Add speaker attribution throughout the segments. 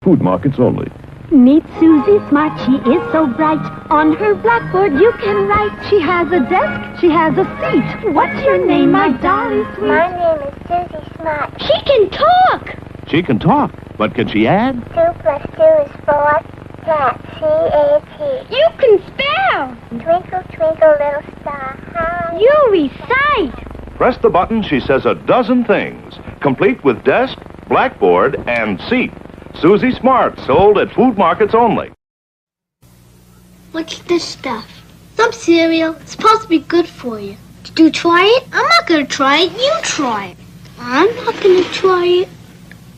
Speaker 1: food markets only.
Speaker 2: Meet Susie Smart, she is so bright. On her blackboard you can write. She has a desk, she has a seat. What's your name, my darling sweet?
Speaker 3: My name is Susie Smart.
Speaker 2: She can talk!
Speaker 1: She can talk, but can she add?
Speaker 3: 2 plus 2 is 4. Cat, C-A-T.
Speaker 2: You can spell!
Speaker 3: Twinkle, twinkle, little star, how
Speaker 2: You recite!
Speaker 1: Press the button, she says a dozen things, complete with desk, blackboard, and seat. Susie Smart, sold at food markets only.
Speaker 4: What's this stuff? Some cereal. It's supposed to be good for you. Did you try it? I'm not going to try it. You try it. I'm not going to try it.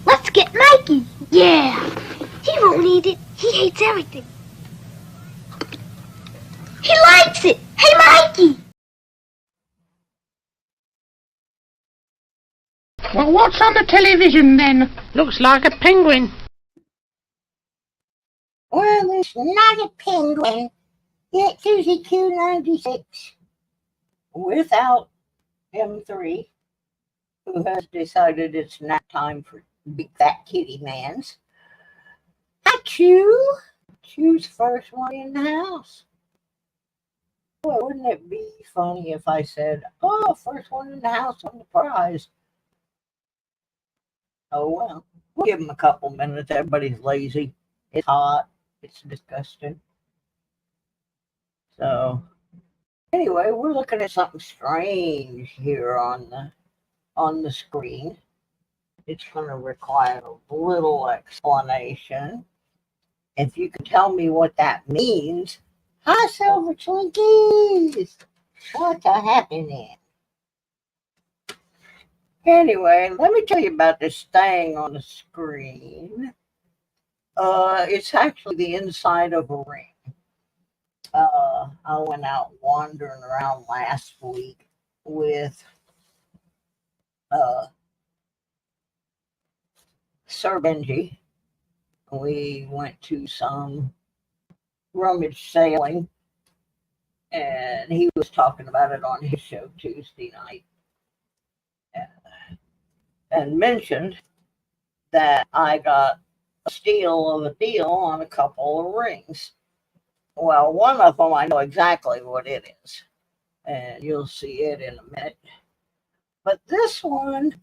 Speaker 4: Let's get Mikey. Yeah. He won't eat it. He hates everything. He likes it. Hey, Mikey.
Speaker 5: Well, what's on the television then? Looks like a penguin.
Speaker 6: Well, it's not a penguin. It's Susie Q96. Without M3, who has decided it's nap time for big fat kitty mans. Achoo! Choose first one in the house. Well, wouldn't it be funny if I said, oh, first one in the house on the prize? Oh, well, we'll give them a couple minutes. Everybody's lazy. It's hot. It's disgusting. So, anyway, we're looking at something strange here on the screen. It's going to require a little explanation. If you can tell me what that means. Hi, Silver Twinkies! What's happening? Anyway, let me tell you about this thing on the screen. It's actually the inside of a ring. I went out wandering around last week with Sir Benji. We went to some rummage sailing, and he was talking about it on his show Tuesday night, and mentioned that I got a steal of a deal on a couple of rings. Well, one of them I know exactly what it is, and you'll see it in a minute. But this one,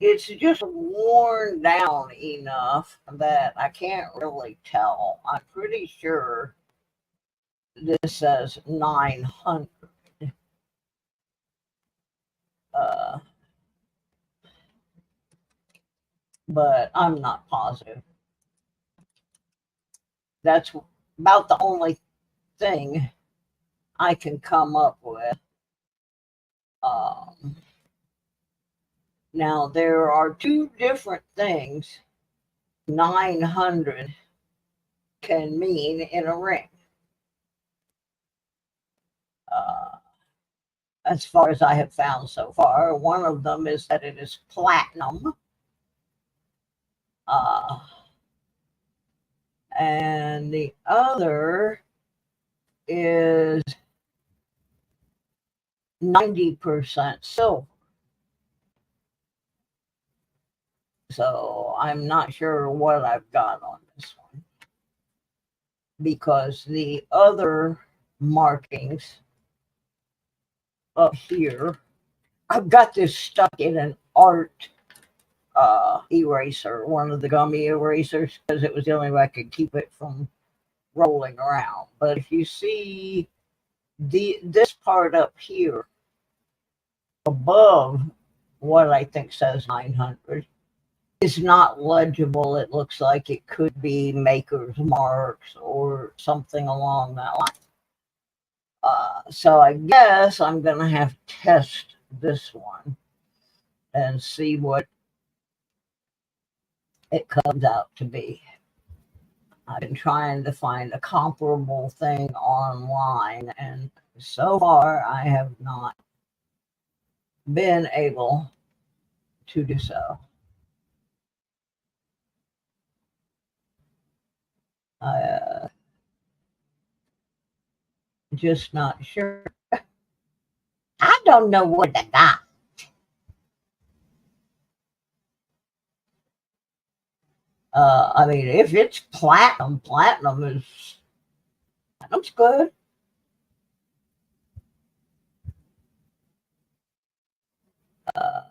Speaker 6: it's just worn down enough that I can't really tell. I'm pretty sure this says 900. But I'm not positive. That's about the only thing I can come up with. Now, there are two different things 900 can mean in a ring. As far as I have found so far, one of them is that it is platinum. And the other is 90% silver. So I'm not sure what I've got on this one, because the other markings up here, I've got this stuck in an art eraser, one of the gummy erasers, because it was the only way I could keep it from rolling around. But if you see this part up here above what I think says 900 is not legible. It looks like it could be maker's marks or something along that line. So I guess I'm going to have to test this one and see what it comes out to be. I've been trying to find a comparable thing online, and so far I have not been able to do so. Just not sure. I don't know what I got. I mean, if it's platinum, platinum's good. Uh,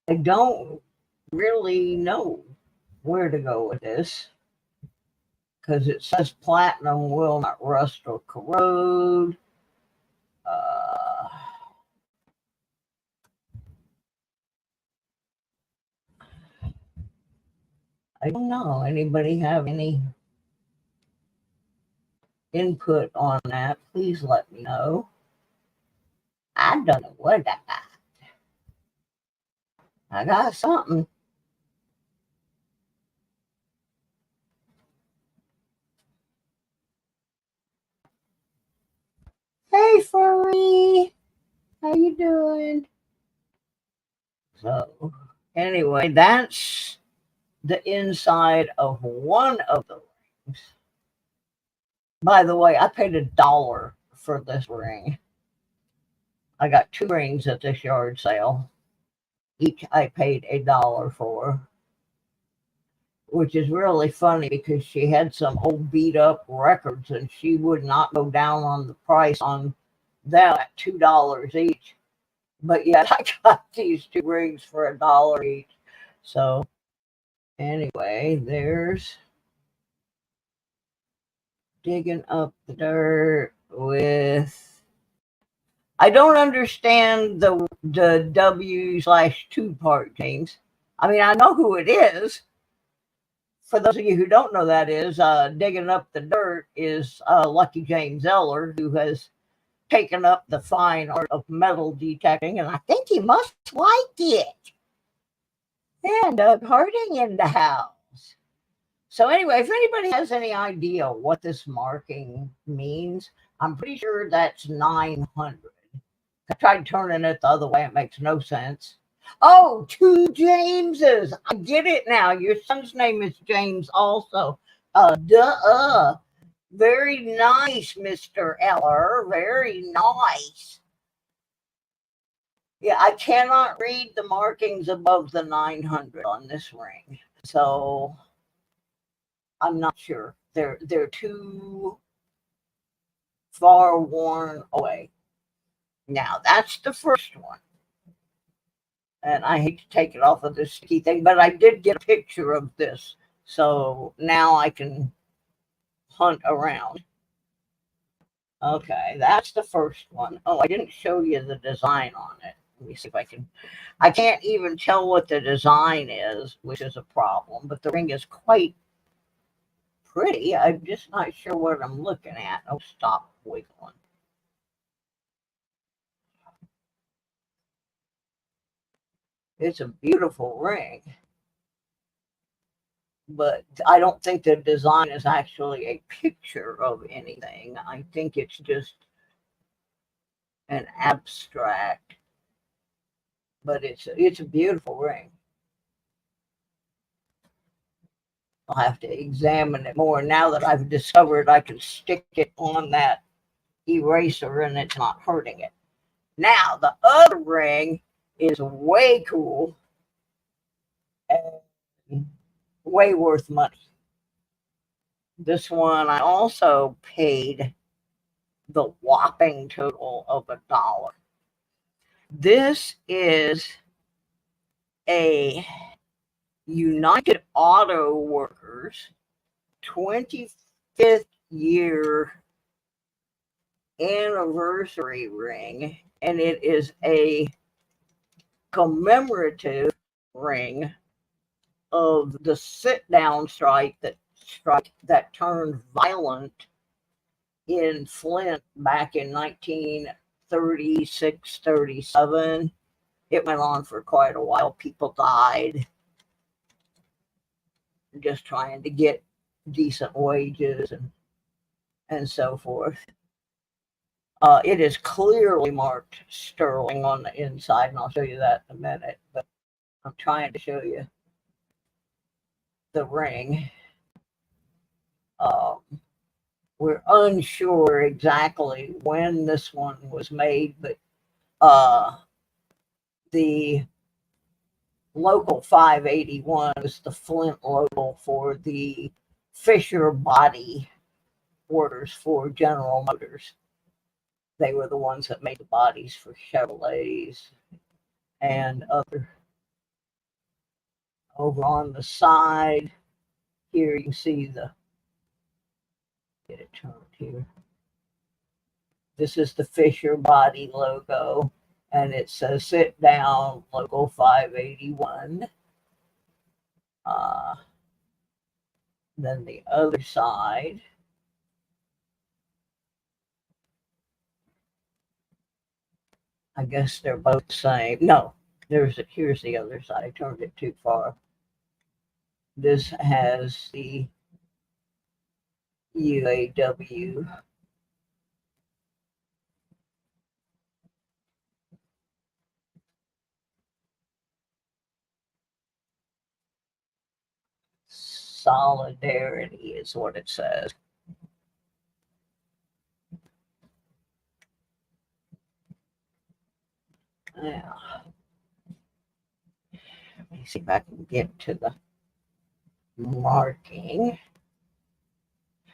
Speaker 6: I don't really know where to go with this because it says platinum will not rust or corrode. Uh, I don't know. Anybody have any input on that? Please let me know. I don't know what I got. I got something. Hey, furry. How you doing? So, anyway, that's the inside of one of the rings. By the way, I paid $1 for this ring. I got 2 rings at this yard sale. Each I paid $1 for, which is really funny because she had some old beat up records and she would not go down on the price on them at $2 each. But yet I got these 2 rings for $1 each. So anyway, there's digging up the dirt with. I don't understand the W/2 part, James. I mean, I know who it is. For those of you who don't know that is, digging up the dirt is Lucky James Eller, who has taken up the fine art of metal detecting, and I think he must like it. And Doug Harding in the house. So anyway, if anybody has any idea what this marking means, I'm pretty sure that's 900. I tried turning it the other way. It makes no sense. Oh, 2 Jameses. I get it now. Your son's name is James also. Duh. Very nice, Mr. Eller. Very nice. Yeah, I cannot read the markings above the 900 on this ring. So I'm not sure. They're too far worn away. Now, that's the first one. And I hate to take it off of this sticky thing, but I did get a picture of this. So now I can hunt around. Okay, that's the first one. Oh, I didn't show you the design on it. Let me see if I can. I can't even tell what the design is, which is a problem, but the ring is quite pretty. I'm just not sure what I'm looking at. Oh, stop wiggling. It's a beautiful ring, but I don't think the design is actually a picture of anything. I think it's just an abstract, but it's a beautiful ring. I'll have to examine it more. Now that I've discovered I can stick it on that eraser and it's not hurting it. Now, the other ring is way cool and way worth money. This one I also paid the whopping total of $1. This is a United Auto Workers 25th year anniversary ring, and it is a commemorative ring of the sit-down strike that turned violent in Flint back in 1936, 37. It went on for quite a while. People died just trying to get decent wages and so forth. It is clearly marked sterling on the inside, and I'll show you that in a minute. But I'm trying to show you the ring. We're unsure exactly when this one was made, but the local 581 was the Flint local for the Fisher body orders for General Motors. They were the ones that made the bodies for Chevrolets and other. Over on the side here, you can see get it turned here. This is the Fisher body logo, and it says sit down, local 581. Then the other side, I guess they're both the same. No, here's the other side. I turned it too far. This has the UAW. Solidarity is what it says. Now, let me see if I can get to the marking.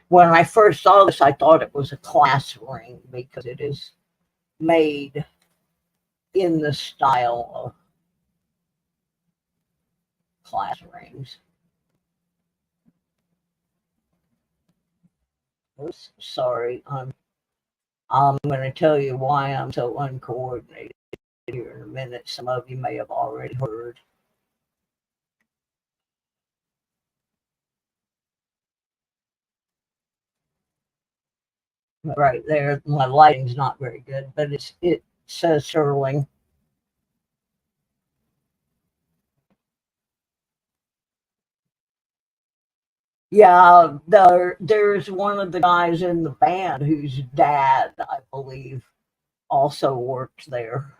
Speaker 6: When I first saw this, I thought it was a class ring because it is made in the style of class rings. Oops, sorry, I'm going to tell you why I'm so uncoordinated here in a minute. Some of you may have already heard. Right there, my lighting's not very good, but it says Sterling. Yeah, there's one of the guys in the band whose dad, I believe, also worked there.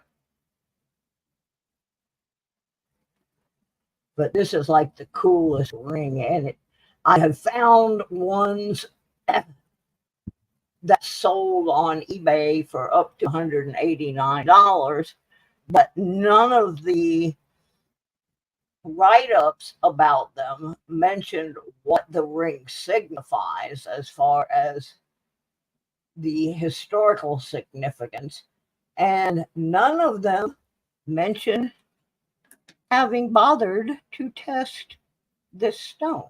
Speaker 6: But this is like the coolest ring, and I have found ones that sold on eBay for up to $189, but none of the write-ups about them mentioned what the ring signifies as far as the historical significance, and none of them mention having bothered to test this stone.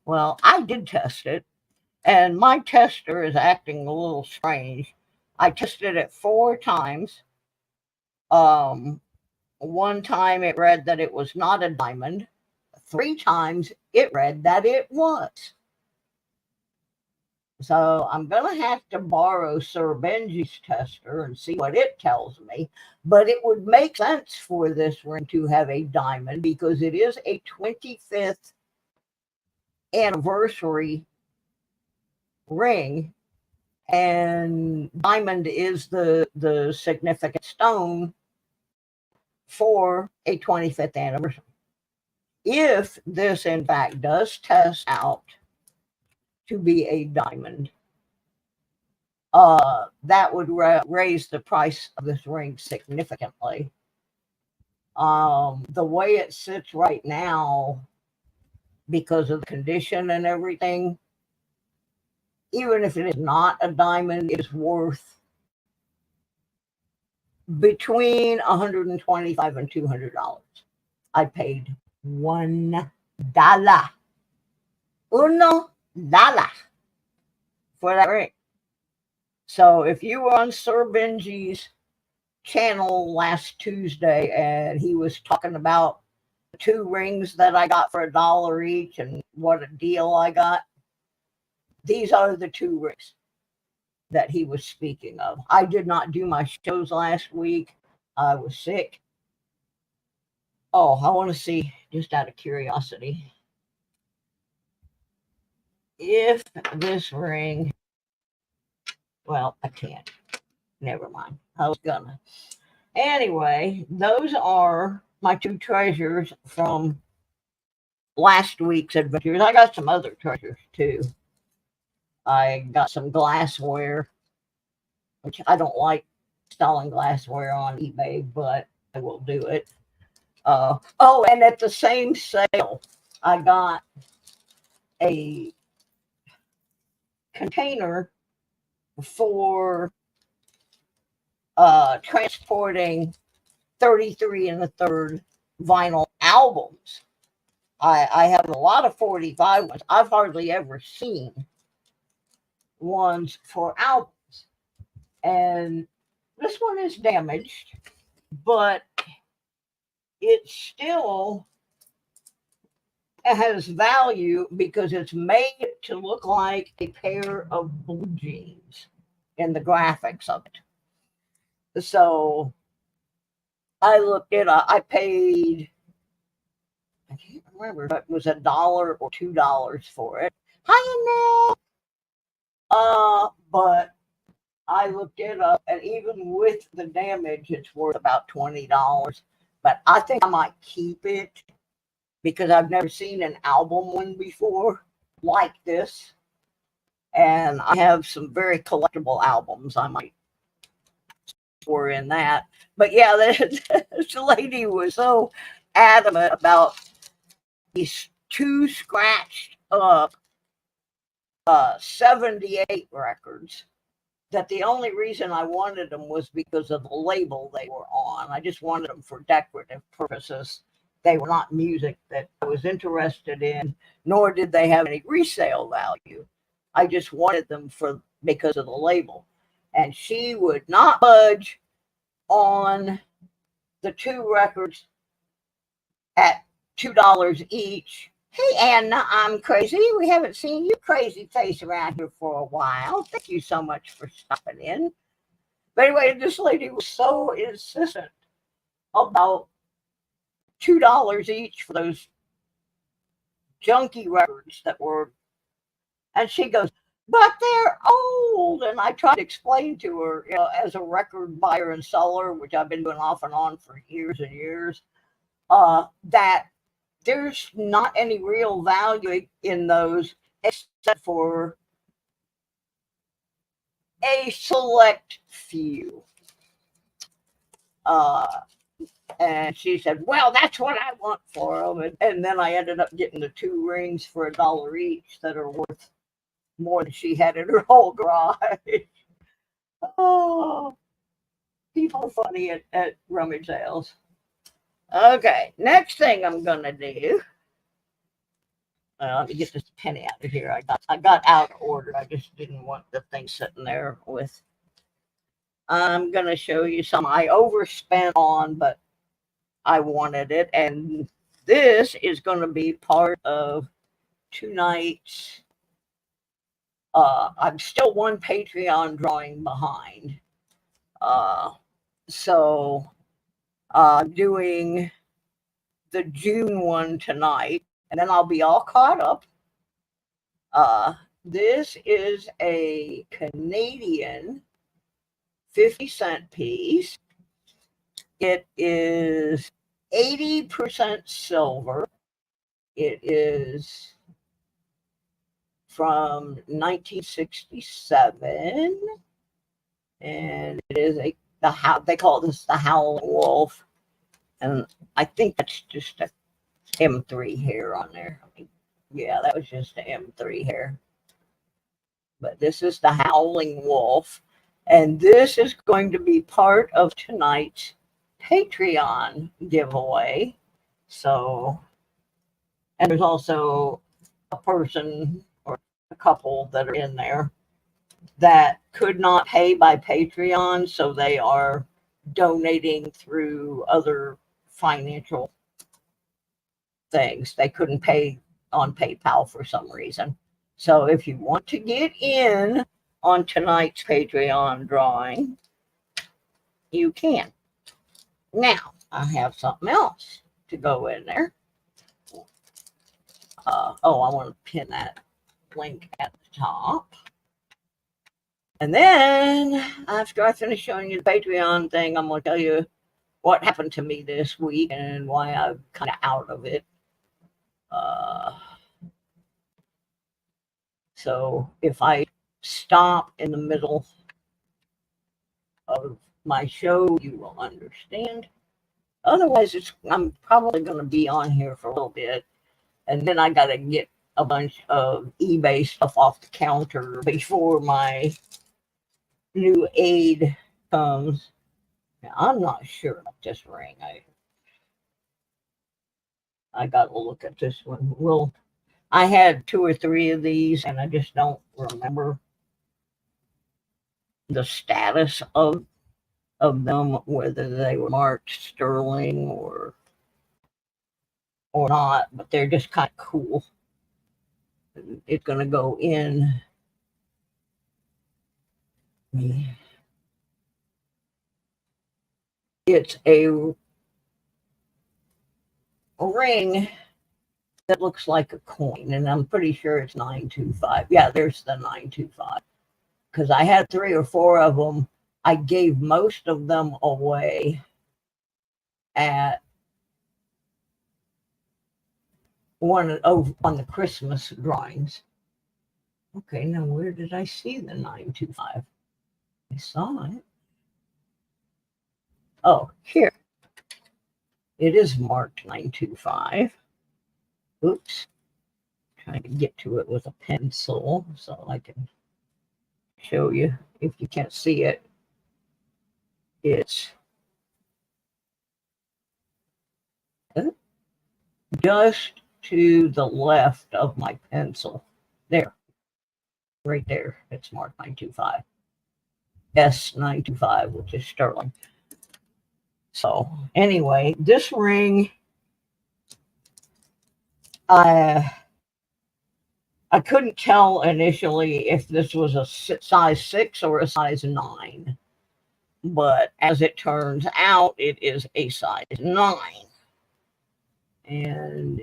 Speaker 6: Well, I did test it, and my tester is acting a little strange. I tested it 4 times. One time it read that it was not a diamond. 3 times it read that it was. So I'm going to have to borrow Sir Benji's tester and see what it tells me. But it would make sense for this ring to have a diamond because it is a 25th anniversary ring, and diamond is the significant stone for a 25th anniversary. If this in fact does test out to be a diamond, that would raise the price of this ring significantly. The way it sits right now, because of the condition and everything, even if it is not a diamond, it is worth between $125 and $200. I paid $1, $1 for that ring. So if you were on Sir Benji's channel last Tuesday and he was talking about 2 rings that I got for $1 each and what a deal I got, these are the 2 rings that he was speaking of. I did not do my shows last week. I was sick. Oh, I want to see, just out of curiosity, if this ring, well, I can't. Never mind. I was gonna. Anyway, those are my 2 treasures from last week's adventures. I got some other treasures too. I got some glassware, which I don't like selling glassware on eBay, but I will do it. Oh, and at the same sale, I got a container for transporting 33 and a third vinyl albums. I have a lot of 45 ones. I've hardly ever seen ones for albums. And this one is damaged, but it still has value because it's made to look like a pair of blue jeans in the graphics of it. So I looked it up. I paid, I can't remember if it was $1 or $2 for it. Hi, Annette. But I looked it up, and even with the damage, it's worth about $20. But I think I might keep it because I've never seen an album one before like this. And I have some very collectible albums I might store in that. But yeah, this lady was so adamant about these two scratched up 78 records that the only reason I wanted them was because of the label they were on. I just wanted them for decorative purposes. They were not music that I was interested in, nor did they have any resale value. I just wanted them because of the label. And she would not budge on the two records at $2 each. Hey, Anna, I'm crazy. We haven't seen you crazy face around here for a while. Thank you so much for stopping in. But anyway, this lady was so insistent about $2 each for those junky records that were, and she goes, but they're old. And I tried to explain to her, as a record buyer and seller, which I've been doing off and on for years and years, that there's not any real value in those except for a select few. And she said, well, that's what I want for them. And then I ended up getting the two rings for $1 each that are worth more than she had in her whole garage. Oh, people are funny at rummage sales. Okay, next thing I'm going to do. Let me get this penny out of here. I got out of order. I just didn't want the thing sitting there with. I'm going to show you some I overspent on, but I wanted it. And this is going to be part of tonight's. I'm still one Patreon drawing behind. So doing the June one tonight, and then I'll be all caught up. This is a Canadian 50-cent piece. It is 80% silver. It is from 1967, and it is they call this the Howling Wolf, and I think that's just a M3 hair on there. Yeah, that was just an M3 hair. But this is the Howling Wolf, and this is going to be part of tonight's Patreon giveaway. So, and there's also a person or a couple that are in there that could not pay by Patreon, so they are donating through other financial things. They couldn't pay on PayPal for some reason. So if you want to get in on tonight's Patreon drawing, you can. Now, I have something else to go in there. I want to pin that link at the top. And then, after I finish showing you the Patreon thing, I'm going to tell you what happened to me this week and why I'm kind of out of it. So if I stop in the middle of my show, you will understand. Otherwise, I'm probably going to be on here for a little bit. And then I got to get a bunch of eBay stuff off the counter before my new aid comes. Now, I'm not sure about this ring. I got to look at this one. Well, I had 2 or 3 of these, and I just don't remember the status of them, whether they were marked sterling or not, but they're just kind of cool. It's going to go in. It's a ring that looks like a coin, and I'm pretty sure it's 925. Yeah, there's the 925. Because I had 3 or 4 of them. I gave most of them away at on the Christmas drawings. Okay, now where did I see the 925? I saw it. Oh, here. It is marked 925. Oops. Trying to get to it with a pencil so I can show you. If you can't see it, it's just to the left of my pencil. There. Right there. It's marked 925. S925, which is sterling. So anyway, this ring, I couldn't tell initially if this was a size 6 or a size 9. But as it turns out, it is a size 9. And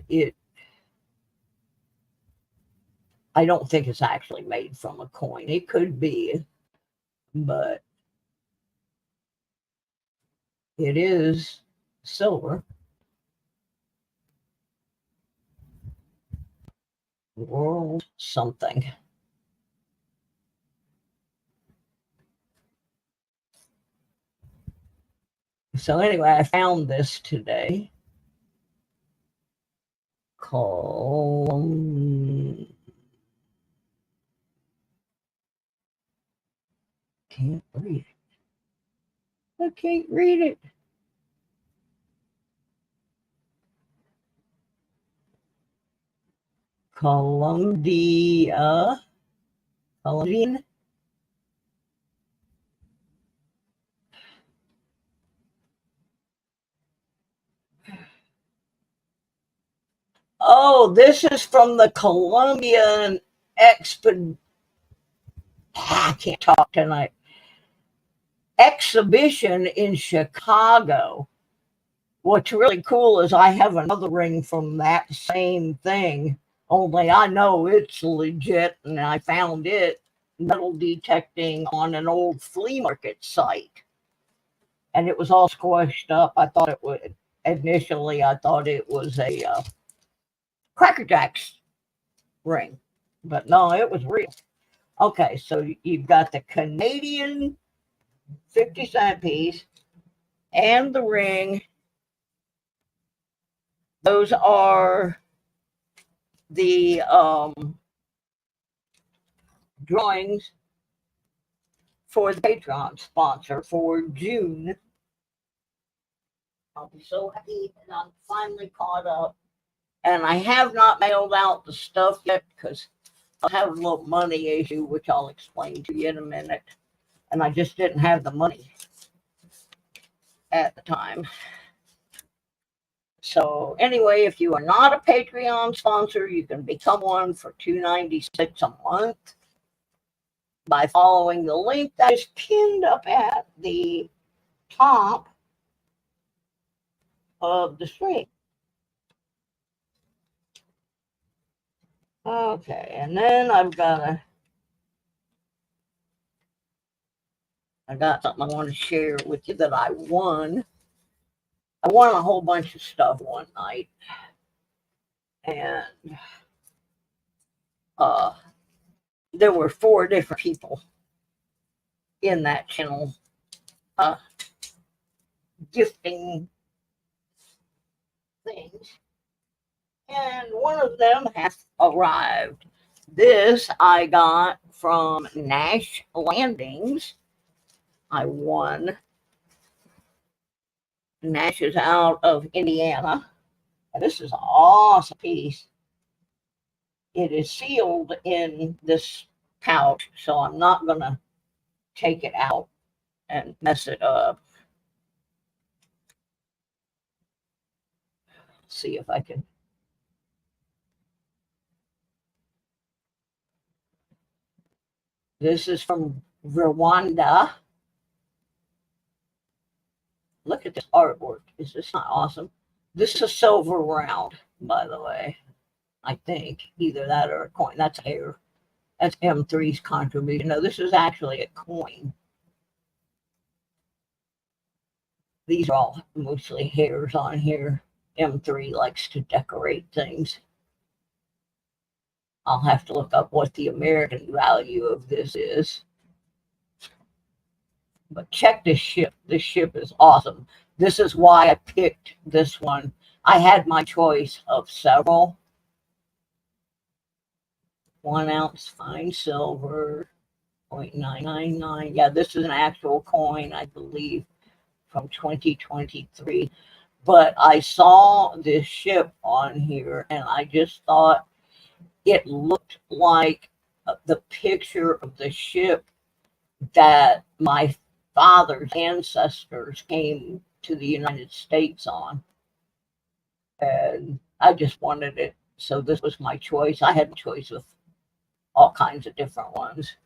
Speaker 6: I don't think it's actually made from a coin. It could be, but it is silver. World something. So anyway, I found this today. Can't read it. I can't read it. Colombian. Oh, this is from the Colombian expedition. I can't talk tonight. Exhibition in Chicago. What's really cool is I have another ring from that same thing, only I know it's legit, and I found it metal detecting on an old flea market site. And it was all squished up. I thought it was a Cracker Jacks ring, but no, it was real. Okay, so you've got the Canadian 50-cent piece and the ring. Those are the drawings for the Patreon sponsor for June. I'll be so happy that I'm finally caught up. And I have not mailed out the stuff yet because I have a little money issue, which I'll explain to you in a minute. And I just didn't have the money at the time. So anyway, if you are not a Patreon sponsor, you can become one for $2.96 a month by following the link that is pinned up at the top of the screen. Okay, and then I got something I want to share with you that I won. I won a whole bunch of stuff one night, and there were 4 different people in that channel gifting things, and one of them has arrived. This I got from Nash Landings. I won. Nash is out of Indiana. And this is an awesome piece. It is sealed in this pouch, so I'm not going to take it out and mess it up. See if I can. This is from Rwanda. Look at this artwork. Is this not awesome? This is a silver round, by the way. I think either that or a coin. That's hair. That's M3's contribution. No, this is actually a coin. These are all mostly hairs on here. M3 likes to decorate things. I'll have to look up what the American value of this is. But check this ship. This ship is awesome. This is why I picked this one. I had my choice of several. 1 ounce fine silver, 0.999. Yeah, this is an actual coin, I believe, from 2023. But I saw this ship on here, and I just thought it looked like the picture of the ship that my father's ancestors came to the United States on. And I just wanted it. So this was my choice. I had a choice with all kinds of different ones.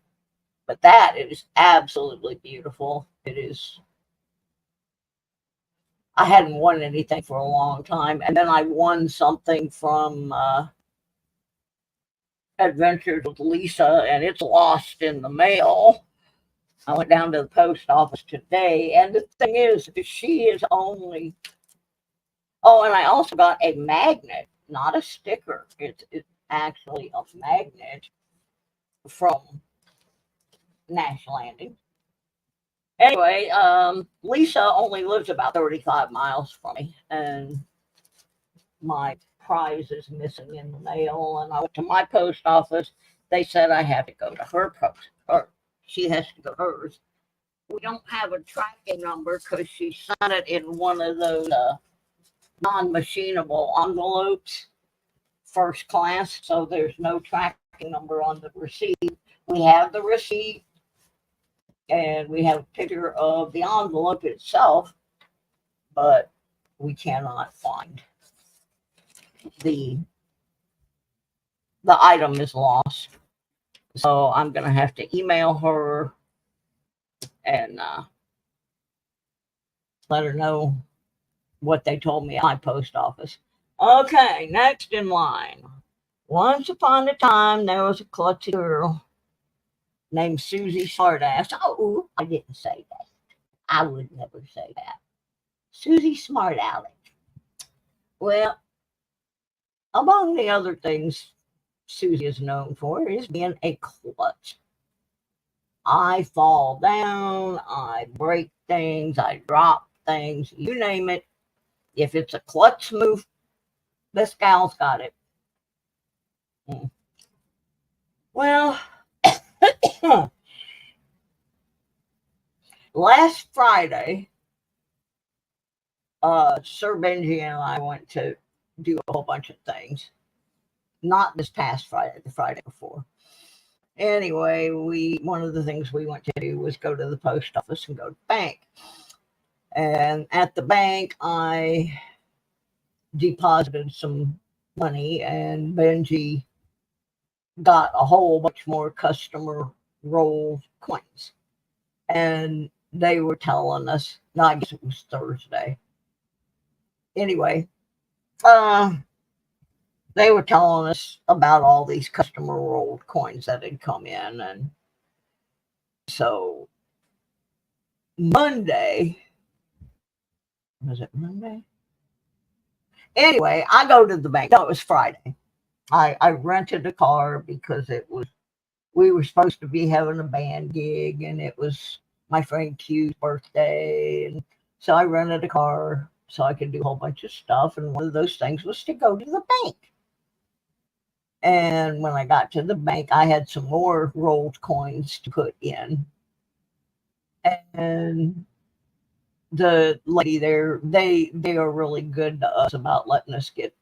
Speaker 6: But that is absolutely beautiful. It is. I hadn't won anything for a long time. And then I won something from Adventures with Lisa, and it's lost in the mail. I went down to the post office today, and the thing is, she is only. Oh, and I also got a magnet, not a sticker. It's actually a magnet from Nash Landing. Anyway, Lisa only lives about 35 miles from me, and my prize is missing in the mail. And I went to my post office. They said I have to go to her post, or she has to go to hers. We don't have a tracking number because she sent it in one of those non-machinable envelopes, first class, so there's no tracking number on the receipt. We have the receipt, and we have a picture of the envelope itself, but we cannot find the item is lost. So I'm going to have to email her and let her know what they told me at my post office. Okay, next in line. Once upon a time, there was a klutzy girl named Susie Smartass. Oh, I didn't say that. I would never say that. Susie Smart Aleck. Well, among the other things Susie is known for is being a klutz. I fall down, I break things, I drop things, you name it. If it's a klutz move, this gal's got it. Well, last Friday, Sir Benji and I went to do a whole bunch of things. Not this past Friday, the Friday before. Anyway, one of the things we went to do was go to the post office and go to the bank. And at the bank, I deposited some money, and Benji got a whole bunch more customer roll coins. And they were telling us, no, I guess it was Thursday. Anyway, they were telling us about all these customer rolled coins that had come in. And so Monday, was it Monday? Anyway, I go to the bank. No, it was Friday. I rented a car because we were supposed to be having a band gig, and it was my friend Q's birthday. And so I rented a car so I could do a whole bunch of stuff. And one of those things was to go to the bank. And when I got to the bank, I had some more rolled coins to put in. And the lady there, they are really good to us about letting us get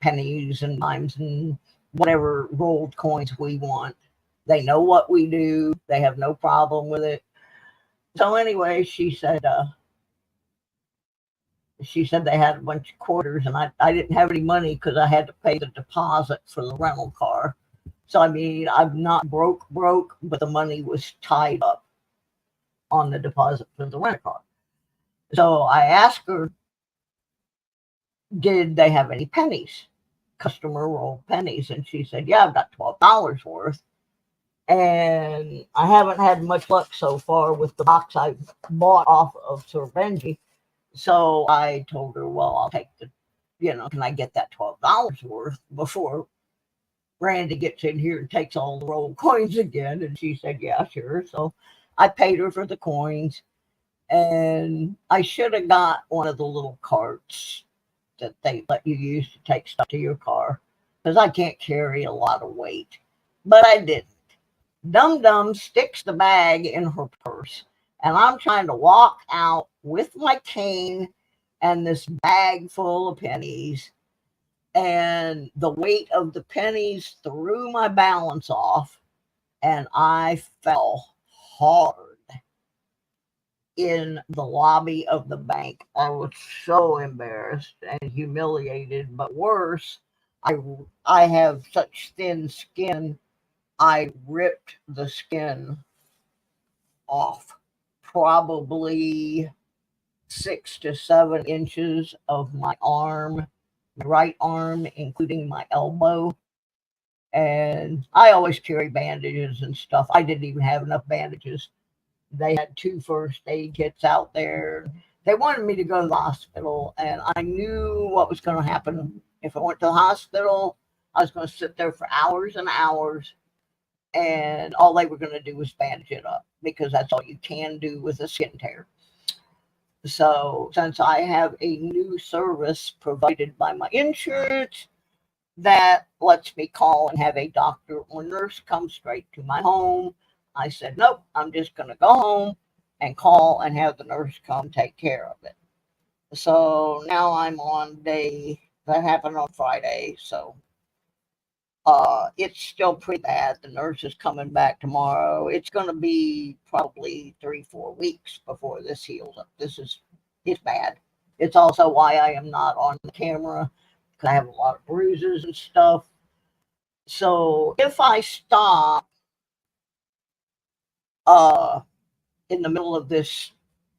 Speaker 6: pennies and dimes and whatever rolled coins we want. They know what we do. They have no problem with it. So anyway, she said they had a bunch of quarters, and I didn't have any money because I had to pay the deposit for the rental car. So I mean, I'm not broke, but the money was tied up on the deposit for the rental car. So I asked her, did they have any pennies, customer rolled pennies? And she said, yeah, I've got $12 worth. And I haven't had much luck so far with the box I bought off of Sir Benji. So I told her, well, I'll take can I get that $12 worth before Randy gets in here and takes all the rolled coins again? And she said, yeah, sure. So I paid her for the coins, and I should have got one of the little carts that they let you use to take stuff to your car, because I can't carry a lot of weight. But I didn't. Dum Dum sticks the bag in her purse, and I'm trying to walk out with my cane and this bag full of pennies, and the weight of the pennies threw my balance off, and I fell hard in the lobby of the bank. I was so embarrassed and humiliated, but worse, I have such thin skin, I ripped the skin off, probably 6 to 7 inches of my arm, right arm, including my elbow. And I always carry bandages and stuff. I didn't even have enough bandages. They had 2 first aid kits out there. They wanted me to go to the hospital, and I knew what was going to happen. If I went to the hospital, I was going to sit there for hours and hours, and all they were going to do was bandage it up, because that's all you can do with a skin tear. So since I have a new service provided by my insurance that lets me call and have a doctor or nurse come straight to my home, I said, nope, I'm just going to go home and call and have the nurse come take care of it. So now I'm on day, that happened on Friday, so it's still pretty bad. The nurse is coming back tomorrow. It's going to be probably 3-4 weeks before this heals up. It's bad. It's also why I am not on the camera, because I have a lot of bruises and stuff. So if I stop in the middle of this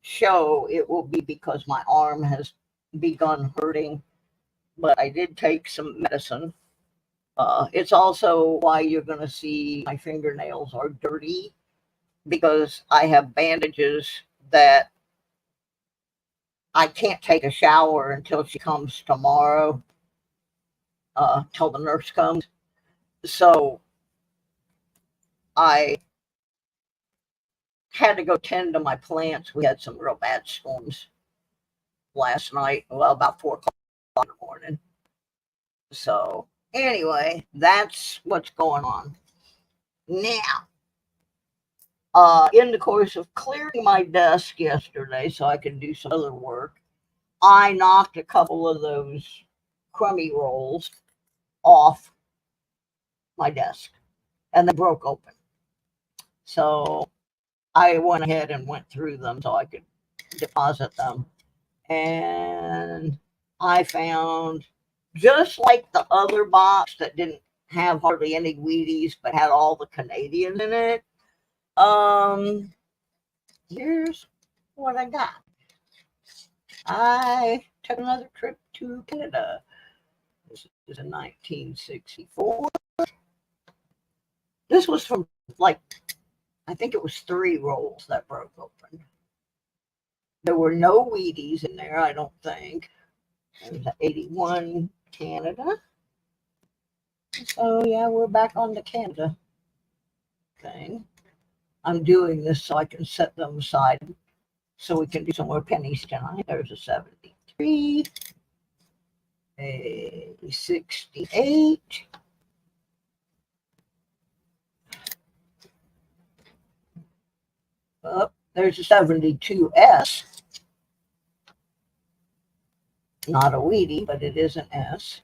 Speaker 6: show, it will be because my arm has begun hurting, but I did take some medicine. It's also why you're going to see my fingernails are dirty, because I have bandages that I can't take a shower until she comes tomorrow, till the nurse comes. So I had to go tend to my plants. We had some real bad storms last night, well, about 4 o'clock in the morning. So anyway, that's what's going on. Now, in the course of clearing my desk yesterday so I could do some other work, I knocked a couple of those crummy rolls off my desk, and they broke open. So I went ahead and went through them so I could deposit them. And I found, just like the other box that didn't have hardly any Wheaties but had all the Canadians in it, here's what I got. I took another trip to Canada. This is in 1964. This was from, like, I think it was 3 rolls that broke open. There were no Wheaties in there, I don't think. It was 81 Canada. So yeah, we're back on the Canada thing. I'm doing this so I can set them aside so we can do some more pennies tonight. There's a 70. 63, a 68, oh, there's a 72S, not a Wheatie, but it is an S,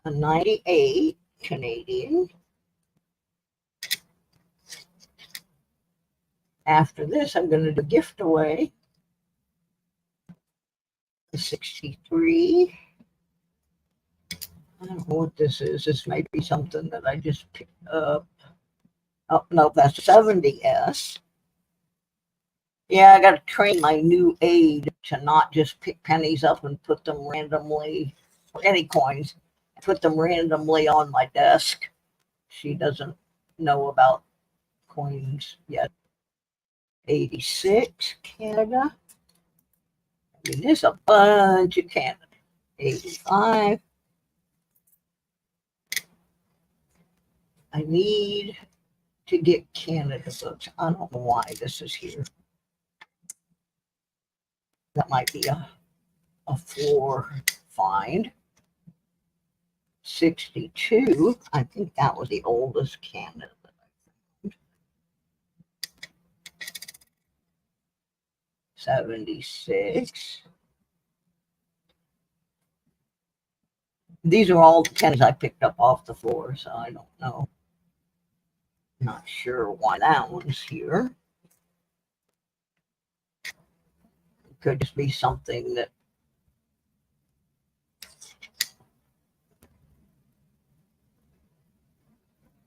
Speaker 6: a 98 Canadian. After this, I'm going to do gift away. 63. I don't know what this is. This may be something that I just picked up. Oh, no, that's 70S. Yeah, I got to train my new aide to not just pick pennies up and put them randomly, or any coins, put them randomly on my desk. She doesn't know about coins yet. 86, Canada. I mean, there's a bunch of Canada. 85. I need to get Canada books. I don't know why this is here. That might be a floor find. 62. I think that was the oldest Canada that I found. 76. These are all the pennies I picked up off the floor, so I don't know. Not sure why that one's here. It could just be something that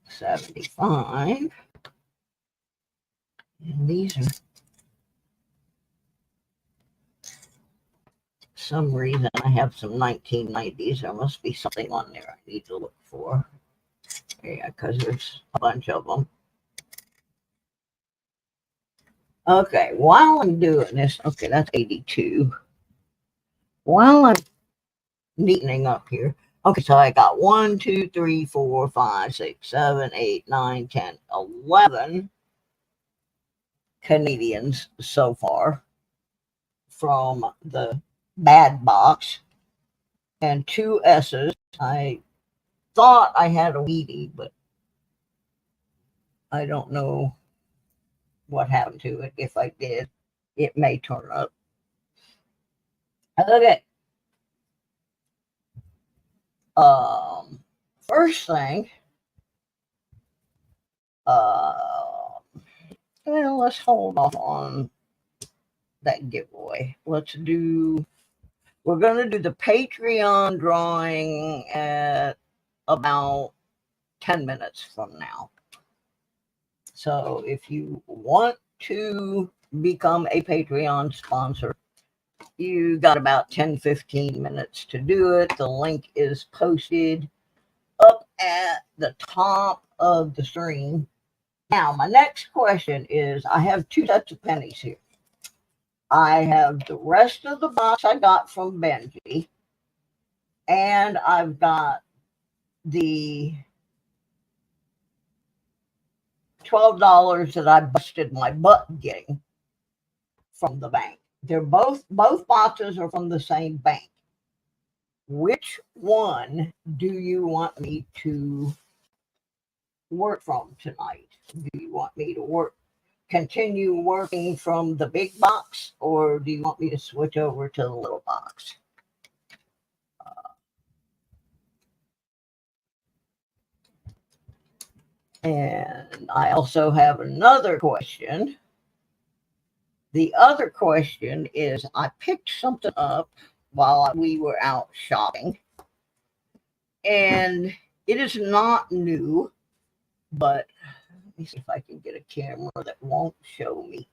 Speaker 6: $75. And these are some reason I have some 1990s. There must be something on there I need to look for. Yeah, because there's a bunch of them. Okay, while I'm doing this, okay, that's 82. While I'm neatening up here, okay, so I got 1, 2, 3, 4, 5, 6, 7, 8, 9, 10, 11 Canadians so far from the bad box, and 2 S's. I thought I had a Wheatie, but I don't know what happened to it. If I did, it may turn up. Okay. First thing, well, let's hold off on that giveaway. We're going to do the Patreon drawing at about 10 minutes from now. So if you want to become a Patreon sponsor, you got about 10-15 minutes to do it. The link is posted up at the top of the screen. Now, my next question is, I have 2 sets of pennies here. I have the rest of the box I got from Benji, and I've got the $12 that I busted my butt getting from the bank. They're both boxes are from the same bank. Which one do you want me to work from tonight? Do you want me to continue working from the big box, or do you want me to switch over to the little box? And I also have another question. The other question is, I picked something up while we were out shopping, and it is not new, but let me see if I can get a camera that won't show me.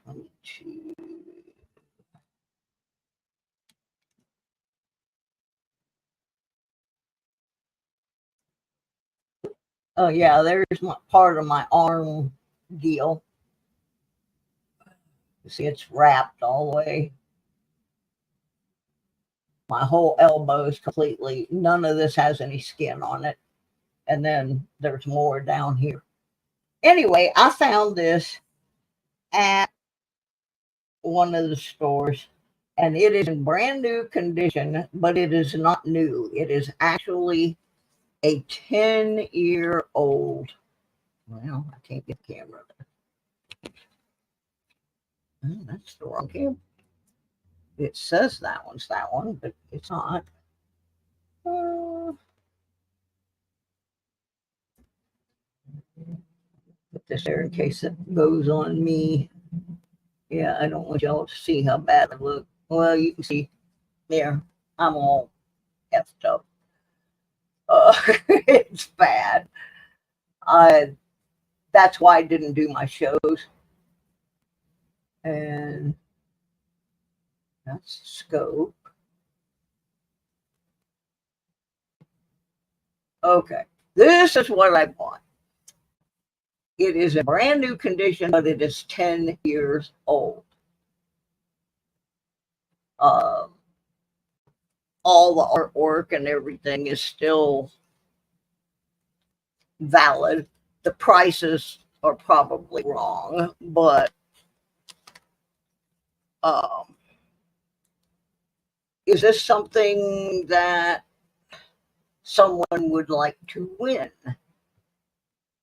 Speaker 6: 22. Oh yeah, there's part of my arm deal. You see, it's wrapped all the way. My whole elbow is completely, none of this has any skin on it. And then there's more down here. Anyway, I found this at one of the stores, and it is in brand new condition, but it is not new. It is actually a 10-year-old. Well, I can't get the camera. Oh, that's the wrong camera. It says that one's that one, but it's not. Put this there in case it goes on me. Yeah, I don't want y'all to see how bad I look. Well, you can see there, I'm all effed up. It's bad. That's why I didn't do my shows. And that's scope. Okay, this is what I bought. It is a brand new condition, but it is 10 years old. All the artwork and everything is still valid. The prices are probably wrong, but is this something that someone would like to win?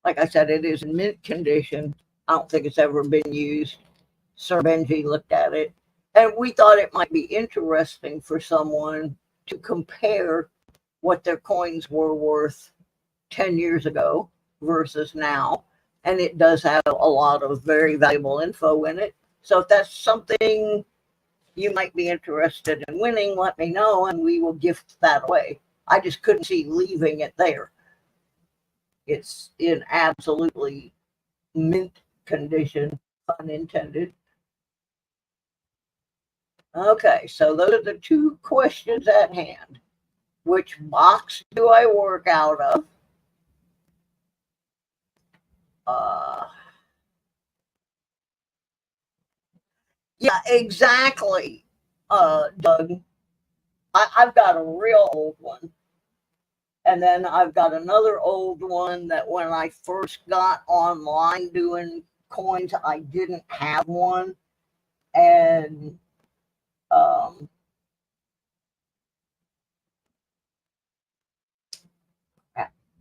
Speaker 6: Like I said, it is in mint condition. I don't think it's ever been used. Sir Benji looked at it, and we thought it might be interesting for someone to compare what their coins were worth 10 years ago versus now. And it does have a lot of very valuable info in it. So if that's something you might be interested in winning, let me know and we will gift that away. I just couldn't see leaving it there. It's in absolutely mint condition, pun intended. Okay, so those are the two questions at hand. Which box do I work out of? Yeah, exactly, Doug. I've got a real old one. And then I've got another old one that when I first got online doing coins, I didn't have one. And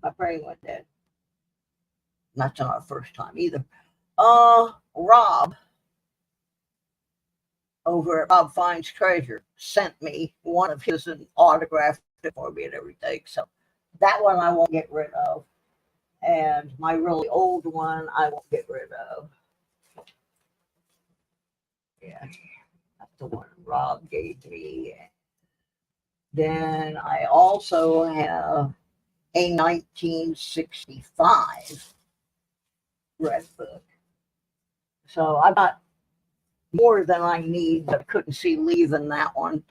Speaker 6: my brain went dead. That's not our first time either. Rob over at Rob Finds Treasure sent me one of his and autographed it for me and everything. So that one I won't get rid of. And my really old one I won't get rid of. Yeah, that's the one Rob gave me. Then I also have a 1965 red book. So I got more than I need, but couldn't see leaving that one.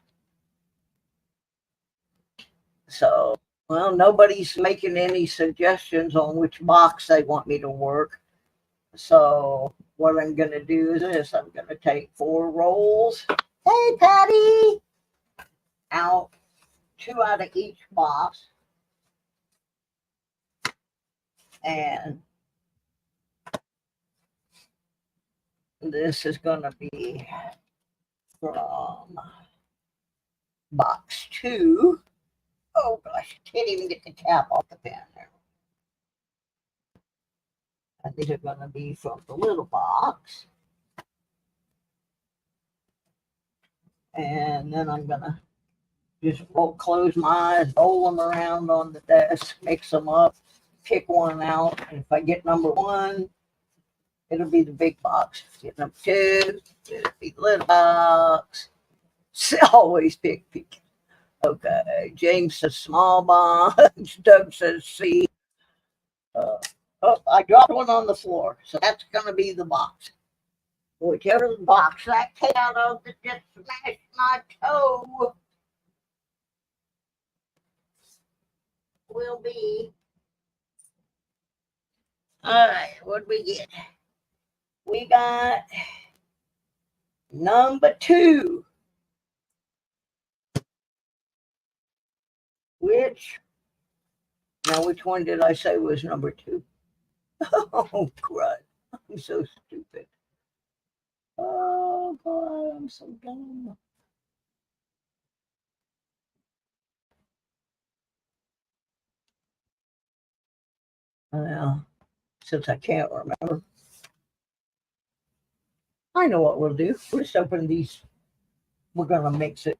Speaker 6: So, well, nobody's making any suggestions on which box they want me to work. So what I'm going to do is this. I'm going to take 4 rolls. Hey, Patty! Out 2 out of each box. And this is going to be from box 2. Oh gosh, can't even get the cap off the pen there. And these are going to be from the little box. And then I'm going to just close my eyes, roll them around on the desk, mix them up, pick one out. And if I get number 1, it'll be the big box. If I get number 2, it'll be the little box. Always pick. Okay, James says small box. Doug says C. Oh, I dropped one on the floor, so that's going to be the box. Whichever box that came out of that just smashed my toe will be. All right, what did we get? We got number 2. Which one did I say was number 2? Oh, crud. I'm so stupid. Oh, God, I'm so dumb. Well, since I can't remember, I know what we'll do. We'll just open these. We're going to mix it.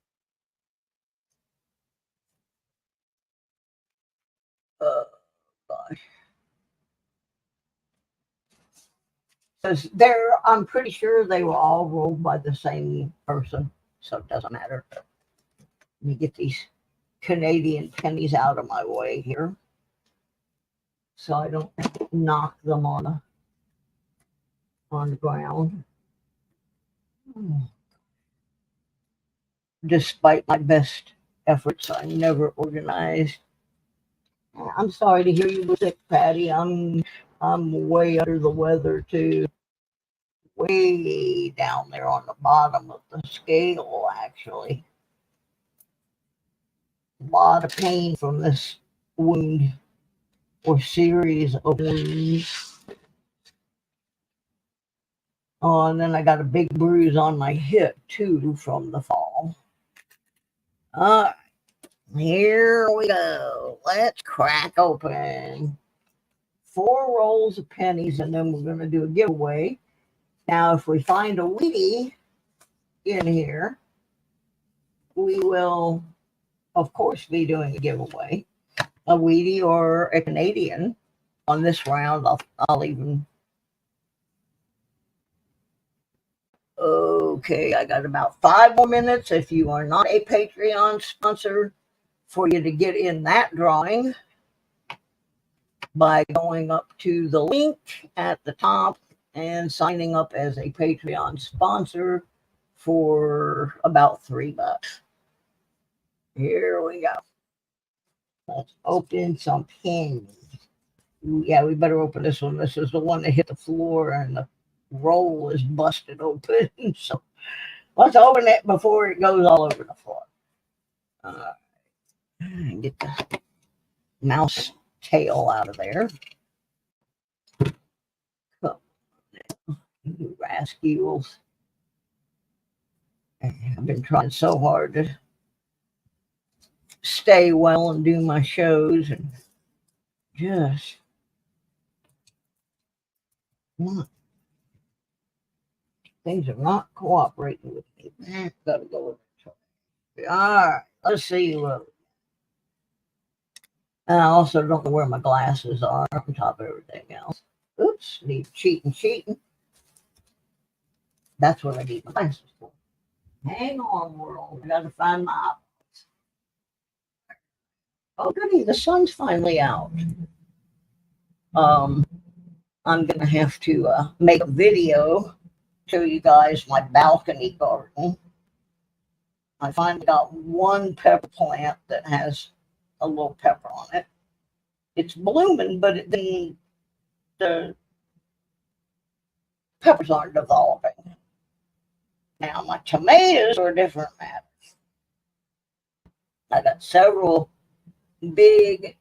Speaker 6: Gosh. Because I'm pretty sure they were all rolled by the same person, so it doesn't matter. Let me get these Canadian pennies out of my way here, so I don't knock them on the ground. Despite my best efforts, I'm never organized. I'm sorry to hear you were sick, Patty. I'm way under the weather too. Way down there on the bottom of the scale, actually. A lot of pain from this wound or series of wounds. Oh, and then I got a big bruise on my hip too from the fall. All right, here we go. Let's crack open 4 rolls of pennies, and then we're going to do a giveaway. Now, if we find a Wheatie in here, we will, of course, be doing a giveaway. A Wheatie or a Canadian. On this round, I'll even... Okay, I got about 5 more minutes. If you are not a Patreon sponsor, for you to get in that drawing by going up to the link at the top and signing up as a Patreon sponsor for about $3. Here we go. Let's open some pennies. Yeah, we better open this one. This is the one that hit the floor and the roll is busted open. So let's open it before it goes all over the floor. Get the mouse tail out of there. Come on, you rascals. I've been trying so hard to stay well and do my shows, and just things are not cooperating with me. Gotta go with it. All right, let's see what. And I also don't know where my glasses are on top of everything else. Oops, need cheating. That's what I need my glasses for. Hang on, world. I gotta find my eyeballs. Oh, goody, the sun's finally out. I'm gonna have to make a video, show you guys my balcony garden. I finally got one pepper plant that has a little pepper on it. It's blooming, but the peppers aren't developing. Now my tomatoes are a different matter. I got several big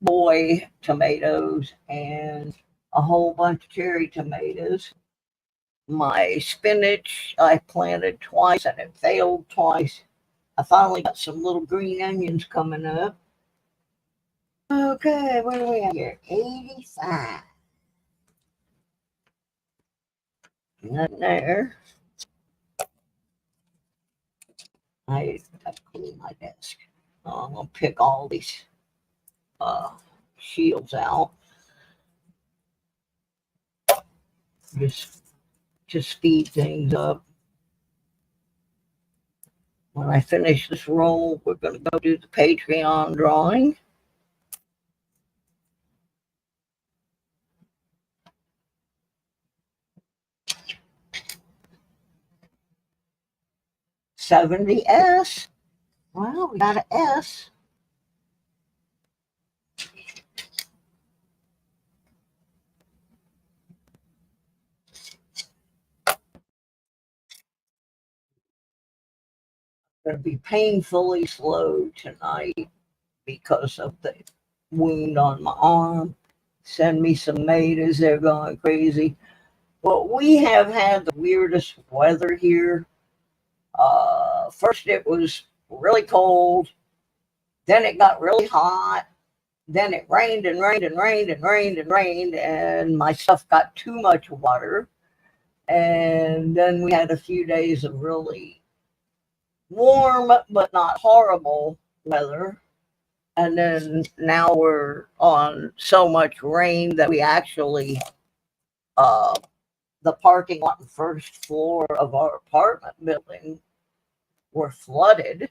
Speaker 6: boy tomatoes and a whole bunch of cherry tomatoes. My spinach I planted twice and it failed twice. I finally got some little green onions coming up. Okay, what are we at here? 85. Nothing there. I got to clean my desk. I'm going to pick all these shields out. Just to speed things up. When I finish this roll, we're going to go do the Patreon drawing. $70S. Well, we got an S. Going to be painfully slow tonight because of the wound on my arm. Send me some tomatoes, they're going crazy. Well, we have had the weirdest weather here. First it was really cold, then it got really hot, then it rained and rained and rained and rained and rained, and my stuff got too much water. And then we had a few days of really warm but not horrible weather. And then now we're on so much rain that we actually, the parking lot and first floor of our apartment building were flooded.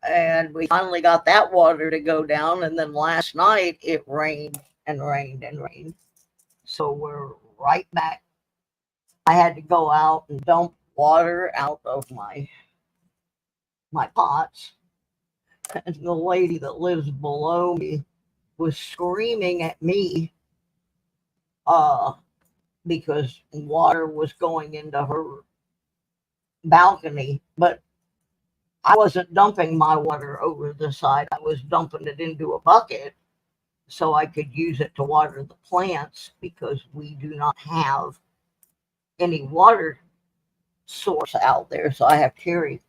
Speaker 6: And we finally got that water to go down. And then last night it rained and rained and rained. So we're right back. I had to go out and dump water out of my pots. And the lady that lives below me was screaming at me because water was going into her balcony. But I wasn't dumping my water over the side. I was dumping it into a bucket so I could use it to water the plants, because we do not have any water source out there. So I have to carry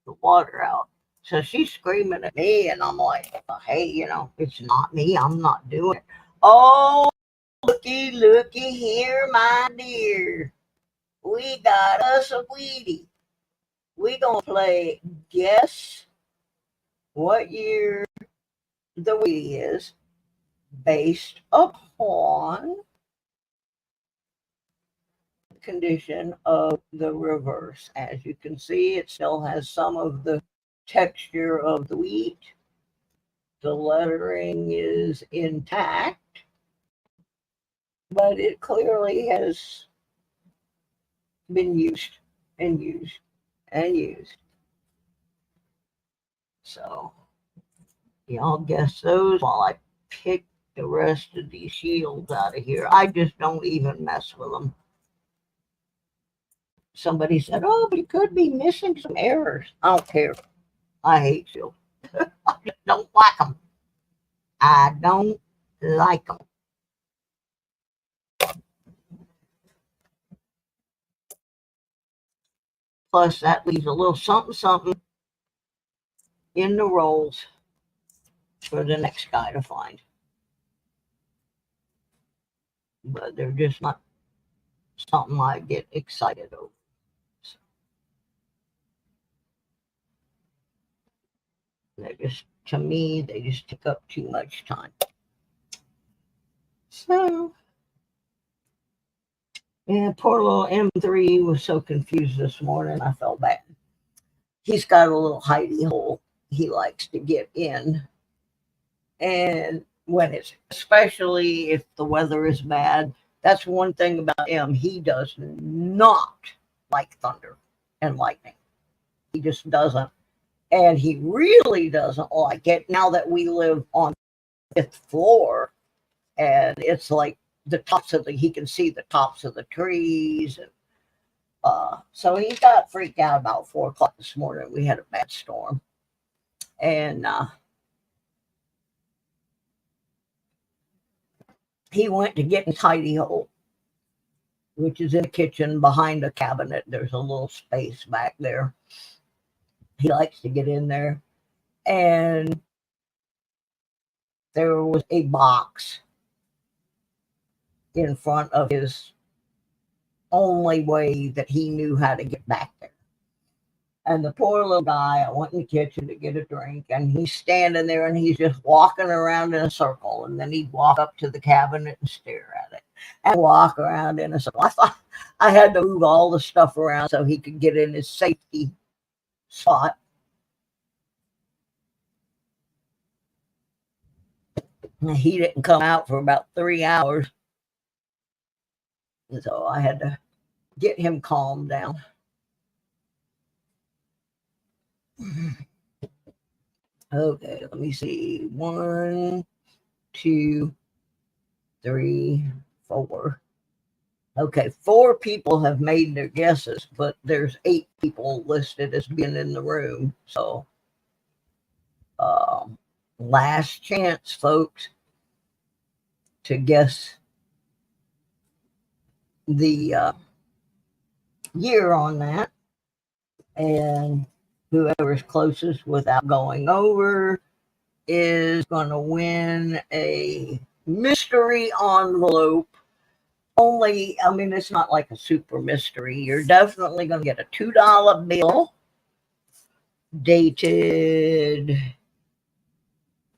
Speaker 6: the water out. So she's screaming at me, and I'm like, hey, it's not me. I'm not doing it. Oh, looky here, my dear. We got us a Wheatie. We gonna play guess what year the Wheatie is based upon the condition of the reverse. As you can see, it still has some of the texture of the wheat. The lettering is intact, but it clearly has been used and used and used. So y'all guess those while I pick the rest of these shields out of here. I just don't even mess with them. Somebody said, oh, but you could be missing some errors. I don't care. I hate shields. I just don't like them. I don't like them. Plus, that leaves a little something in the rolls for the next guy to find. But they're just not something I get excited over. So they're just, to me, they just take up too much time. So, yeah, poor little M3 was so confused this morning. I felt bad. He's got a little hidey hole he likes to get in. And when it's, especially if the weather is bad, that's one thing about him. He does not like thunder and lightning. He just doesn't. And he really doesn't like it now that we live on the 5th floor. And it's like the tops of he can see the tops of the trees. And so he got freaked out about 4 o'clock this morning. We had a bad storm. And he went to get his hidey hole, which is in the kitchen behind a cabinet. There's a little space back there. He likes to get in there. And there was a box in front of his only way that he knew how to get back there. And the poor little guy, I went in the kitchen to get a drink, and he's standing there and he's just walking around in a circle. And then he'd walk up to the cabinet and stare at it and walk around in a circle. I thought I had to move all the stuff around so he could get in his safety spot. And he didn't come out for about 3 hours. And so I had to get him calmed down. Okay, let me see. 1, 2, 3, 4. Okay, 4 people have made their guesses, but there's 8 people listed as being in the room. So, last chance, folks, to guess the year on that, and whoever's closest without going over is going to win a mystery envelope. Only, I mean, it's not like a super mystery. You're definitely going to get a $2 bill dated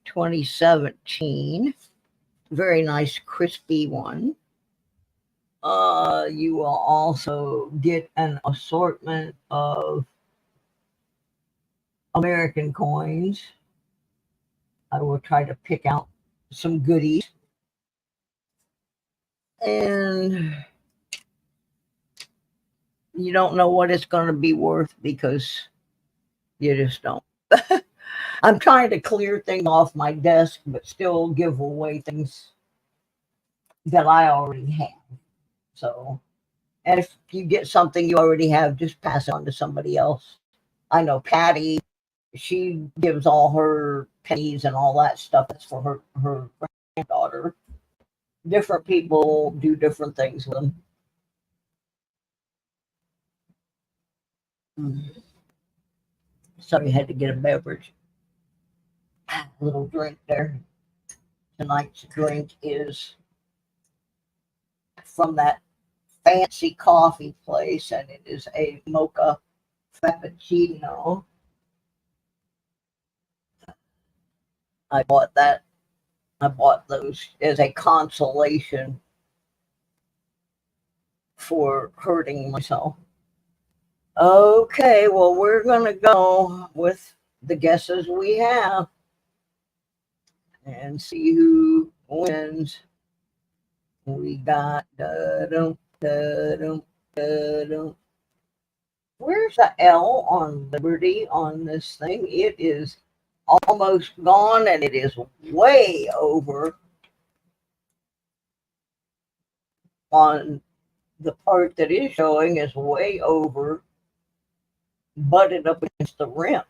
Speaker 6: 2017. Very nice, crispy one. You will also get an assortment of American coins. I will try to pick out some goodies. And you don't know what it's going to be worth because you just don't. I'm trying to clear things off my desk, but still give away things that I already have. So, and if you get something you already have, just pass it on to somebody else. I know Patty, she gives all her pennies and all that stuff. That's for her granddaughter. Different people do different things with them. Sorry, I had to get a beverage. A little drink there. Tonight's drink is from that fancy coffee place, and it is a mocha frappuccino. I bought that. I bought those as a consolation for hurting myself. Okay, well, we're going to go with the guesses we have and see who wins. We got where's the L on Liberty on this thing? It is almost gone, and it is way over on the part that is showing is way over, butted up against the rim.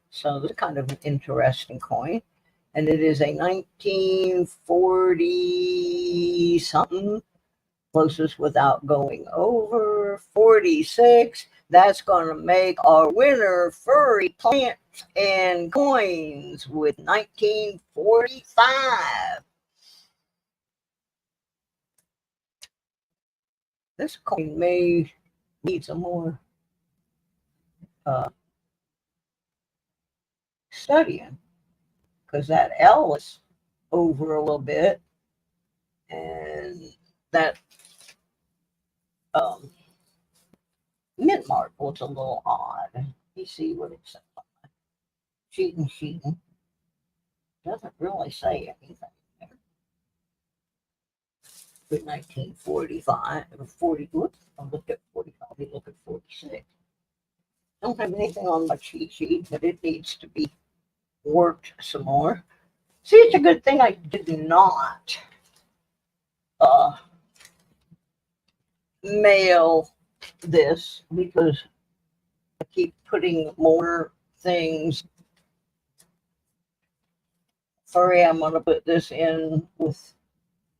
Speaker 6: So this is kind of an interesting coin. And it is a 1940 something, closest without going over, 46. That's going to make our winner Furry Plants and Coins with 1945. This coin may need some more studying, because that L is over a little bit, and that mint mark looks a little odd. You see what it says on that. Cheating. Doesn't really say anything there. But 1945 or 40. Whoops, I looked at 45. We look at 46. Don't have anything on my cheat sheet, but it needs to be worked some more. See, it's a good thing I did not mail this, because I keep putting more things. Sorry, I'm going to put this in with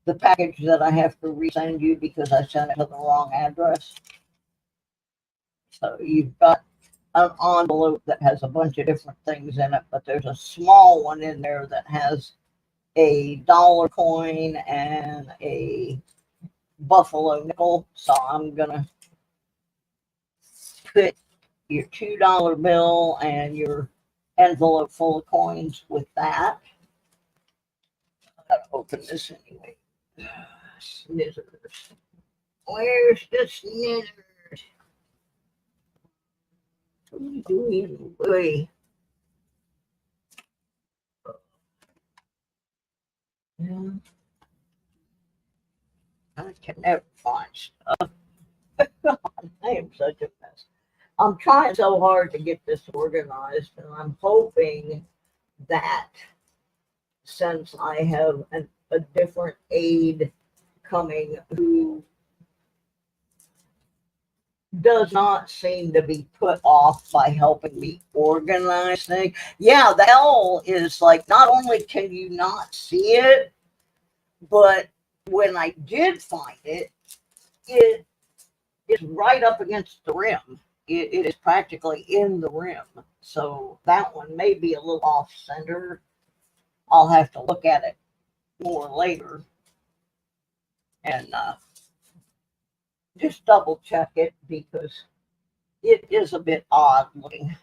Speaker 6: the package that I have to resend you because I sent it to the wrong address. So you've got an envelope that has a bunch of different things in it, but there's a small one in there that has a dollar coin and a buffalo nickel. So I'm gonna put your $2 bill and your envelope full of coins with that. I gotta open this anyway. Snizzers. Where's the snizzers? What are you doing? Wait. Yeah. I can never find stuff. I am such a mess. I'm trying so hard to get this organized, and I'm hoping that since I have a different aide coming who does not seem to be put off by helping me organize things. Yeah, the L is like, not only can you not see it, but when I did find it, it is right up against the rim. It is practically in the rim. So that one may be a little off center. I'll have to look at it more later and just double check it because it is a bit odd looking.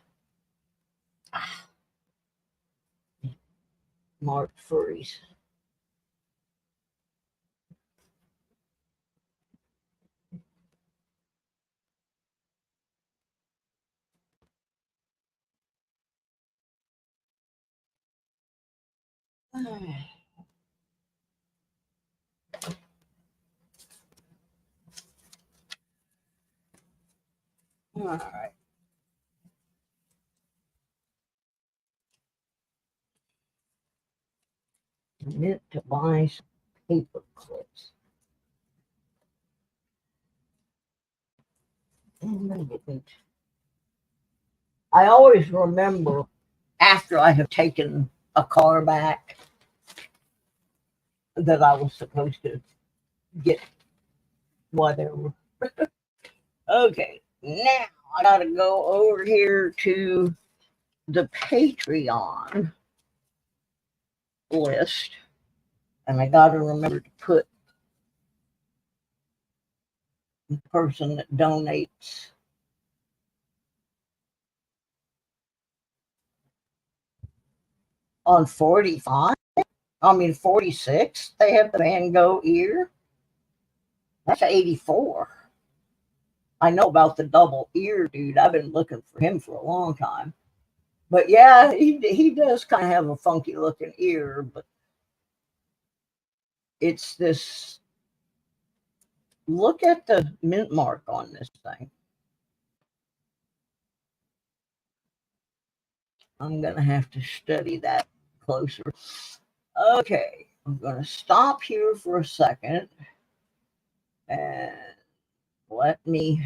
Speaker 6: Mark furries. All right. I meant to buy some paper clips. And I didn't. I always remember after I have taken a car back that I was supposed to get whatever. Okay, now I gotta go over here to the Patreon list, and I gotta remember to put the person that donates on 45. 46. They have the Van Gogh ear. That's 84. I know about the double ear dude. I've been looking for him for a long time. But yeah, he does kind of have a funky looking ear, but it's this. Look at the mint mark on this thing. I'm going to have to study that closer. Okay, I'm going to stop here for a second and let me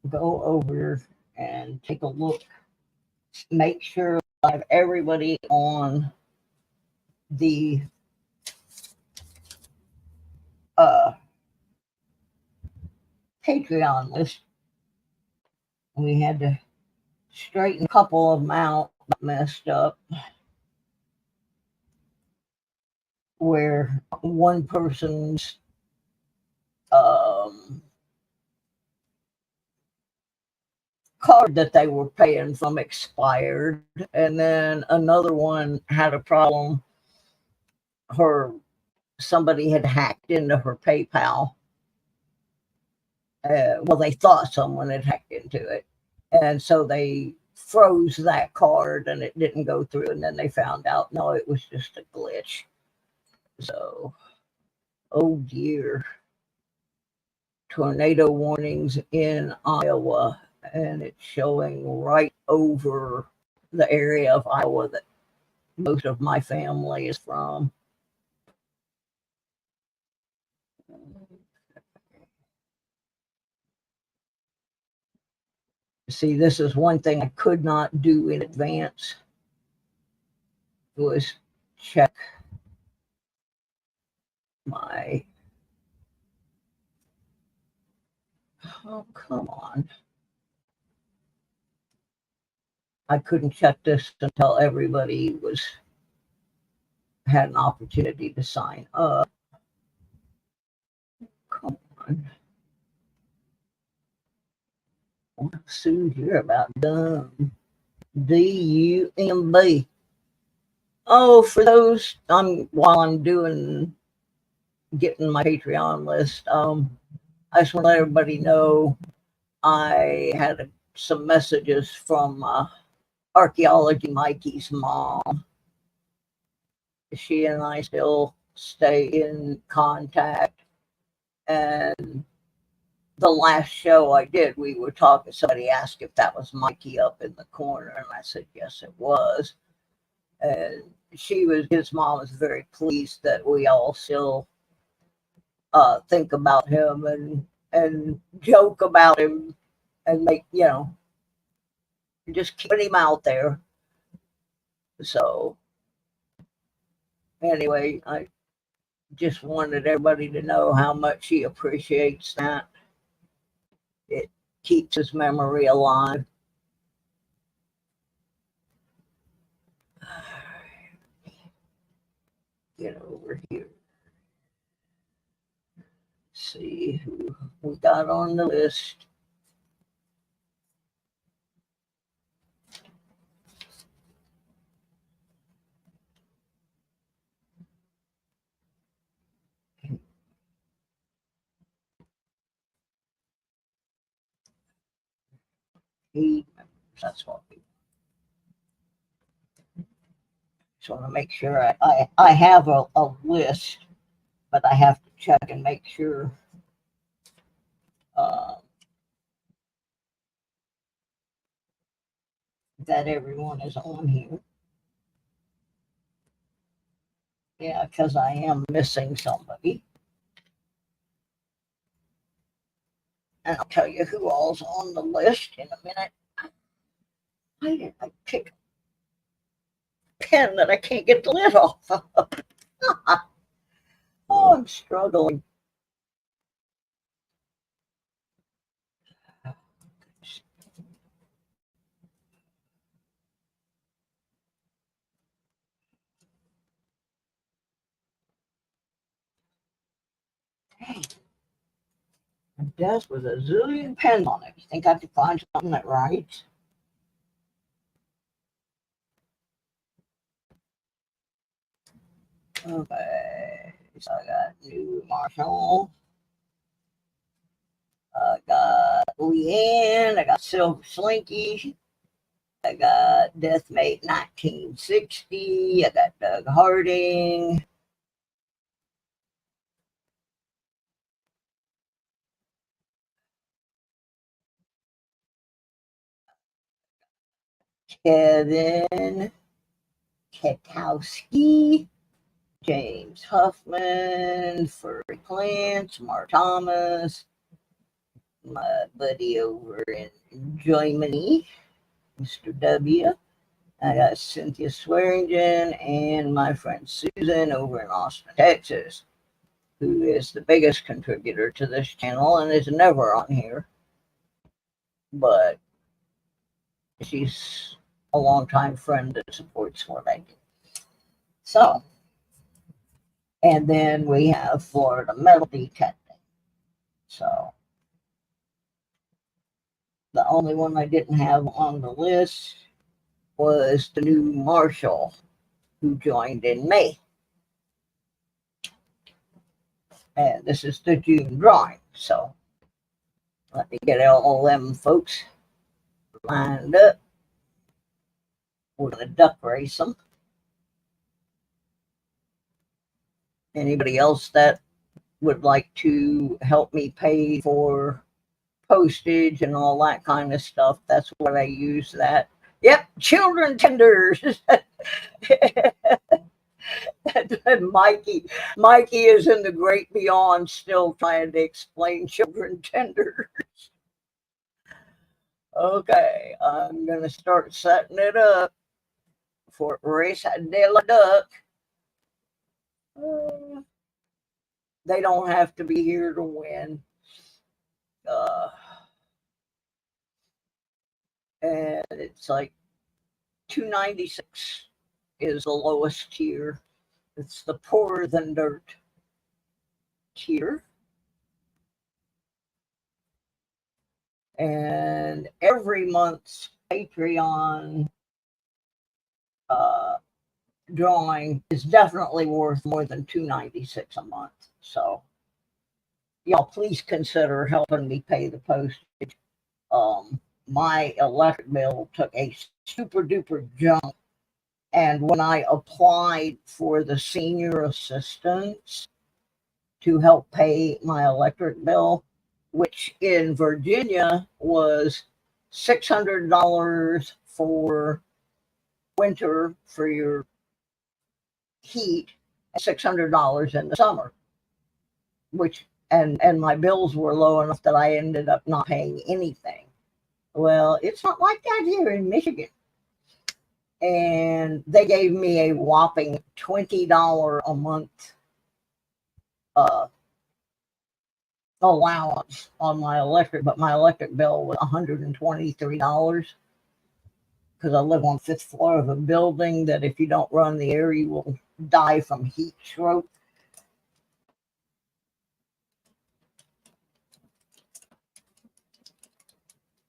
Speaker 6: go over and take a look. Make sure I have everybody on the Patreon list. We had to straighten a couple of them out that messed up, where one person's card that they were paying from expired, and then another one had a problem. Somebody had hacked into her PayPal. Well, they thought someone had hacked into it, and so they froze that card and it didn't go through, and then they found out no, it was just a glitch. So oh dear. Tornado warnings in Iowa, and it's showing right over the area of Iowa that most of my family is from. See, this is one thing I could not do in advance, was check my, oh, come on. I couldn't check this until everybody had an opportunity to sign up. Come on. Well, Sue, you're about done. DUMB. Oh, for those, while I'm getting my Patreon list, I just want to let everybody know I had some messages from Archaeology Mikey's mom. She and I still stay in contact, and the last show I did, we were talking, somebody asked if that was Mikey up in the corner, and I said yes it was. And his mom was very pleased that we all still think about him and joke about him and make, just keeping him out there. So anyway, I just wanted everybody to know how much he appreciates that. It keeps his memory alive. Get over here. See who we got on the list. He members, that's what we just want to make sure I have a list, but I have to check and make sure that everyone is on here. Yeah, because I am missing somebody. And I'll tell you who all's on the list in a minute. Why did I pick a pen that I can't get the lid off of? Oh, I'm struggling. Dang. A desk with a zillion pens on it. You think I could find something that writes? Okay, so I got New Marshall. I got Leanne. I got Silver Slinky. I got Deathmate 1960. I got Doug Harding. Kevin Ketowski. James Huffman, Furry Plants, Mark Thomas, my buddy over in Germany, Mr. W. I got Cynthia Swearingen and my friend Susan over in Austin, Texas, who is the biggest contributor to this channel and is never on here. But she's a longtime friend that supports what I do. So, and then we have Florida Metal Detecting. So, the only one I didn't have on the list was the new Marshall, who joined in May. And this is the June drawing. So, let me get all them folks lined up. We're going to duck race them. Anybody else that would like to help me pay for postage and all that kind of stuff, that's what I use that. Yep, children tenders. Mikey is in the great beyond still trying to explain children tenders. Okay, I'm going to start setting it up for Race de la Duck. They don't have to be here to win. And it's like $2.96 is the lowest tier. It's the poorer than dirt tier. And every month's Patreon drawing is definitely worth more than $2.96 a month. So y'all please consider helping me pay the postage. My electric bill took a super duper jump. And when I applied for the senior assistance to help pay my electric bill, which in Virginia was $600 for winter for your heat, and $600 in the summer, which and my bills were low enough that I ended up not paying anything. Well, it's not like that here in Michigan. And they gave me a whopping $20 a month uh, allowance on my electric, but my electric bill was $123 because I live on the fifth floor of a building that if you don't run the air, you will die from heat stroke.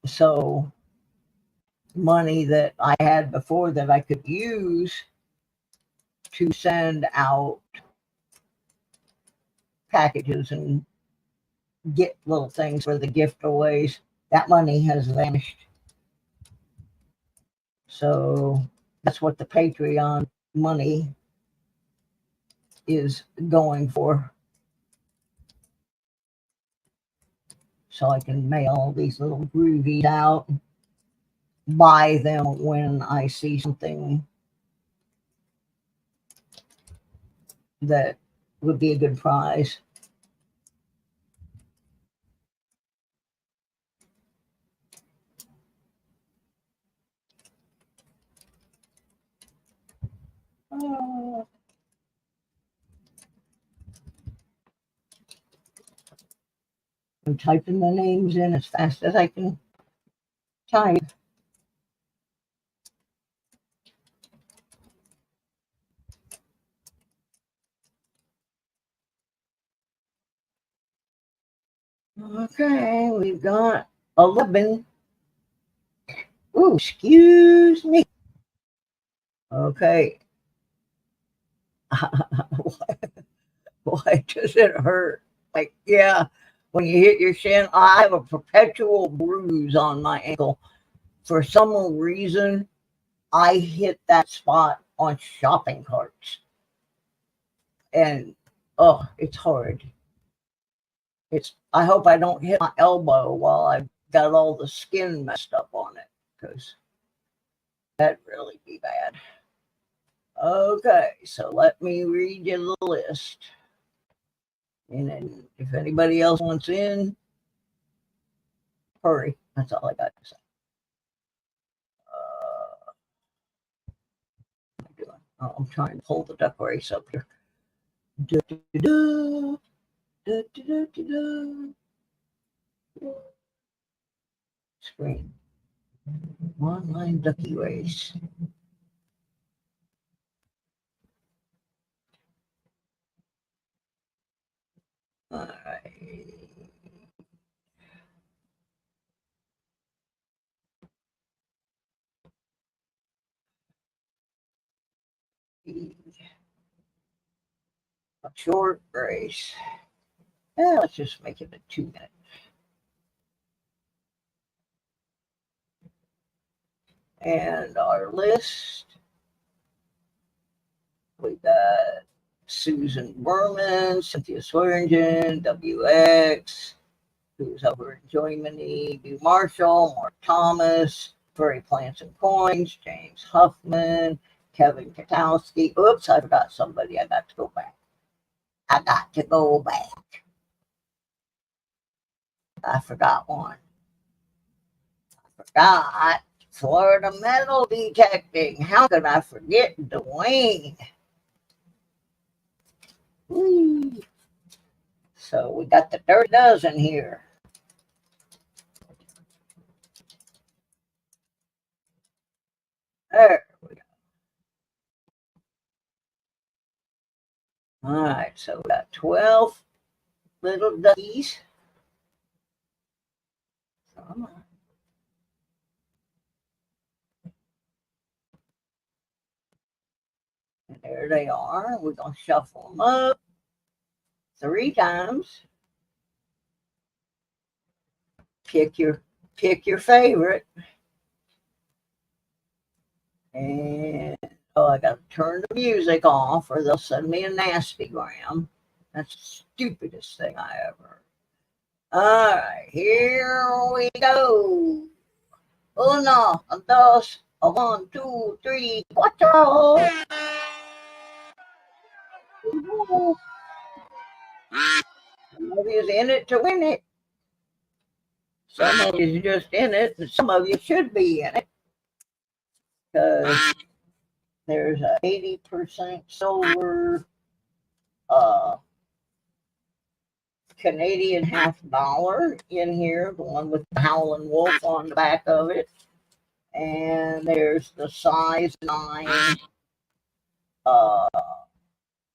Speaker 6: So money that I had before that I could use to send out packages and get little things for the giveaways, that money has vanished. So that's what the Patreon money is going for. So I can mail all these little groovies out, buy them when I see something that would be a good prize. I'm typing the names in as fast as I can type. Okay, we've got 11. Ooh, excuse me. Okay. Why does it hurt? Like, yeah, when you hit your shin, I have a perpetual bruise on my ankle. For some reason, I hit that spot on shopping carts. And, oh, it's horrid. I hope I don't hit my elbow while I've got all the skin messed up on it, because that'd really be bad. Okay, so let me read you the list. And then if anybody else wants in, hurry. That's all I got to say. What am I doing? Oh, I'm trying to pull the duck race up here. Do, do, do, do, do, do, do. Screen. Online ducky race. All right. A short race. Yeah, let's just make it a 2-minute. And our list, we got Susan Berman, Cynthia Swearingen, WX, who's over in Germany, B. Marshall, Mark Thomas, Furry Plants and Coins, James Huffman, Kevin Katowski. Oops, I forgot somebody. I got to go back. I forgot one. I forgot Florida metal detecting. How could I forget Dwayne? Whee. So we got the Dirty Dozen here. There we go. All right, so we got 12 little duckies. Come on. And there they are. We're going to shuffle them up 3 times. Pick your favorite. And oh, I got to turn the music off or they'll send me a nasty gram. That's the stupidest thing I ever. All right, here we go. Uno, dos, 1, 2, 3, 4. Some of you's in it to win it. Some of you's just in it, and some of you should be in it. Because there's a 80% silver Canadian $50 in here, the one with the Howlin' Wolf on the back of it. And there's the size 9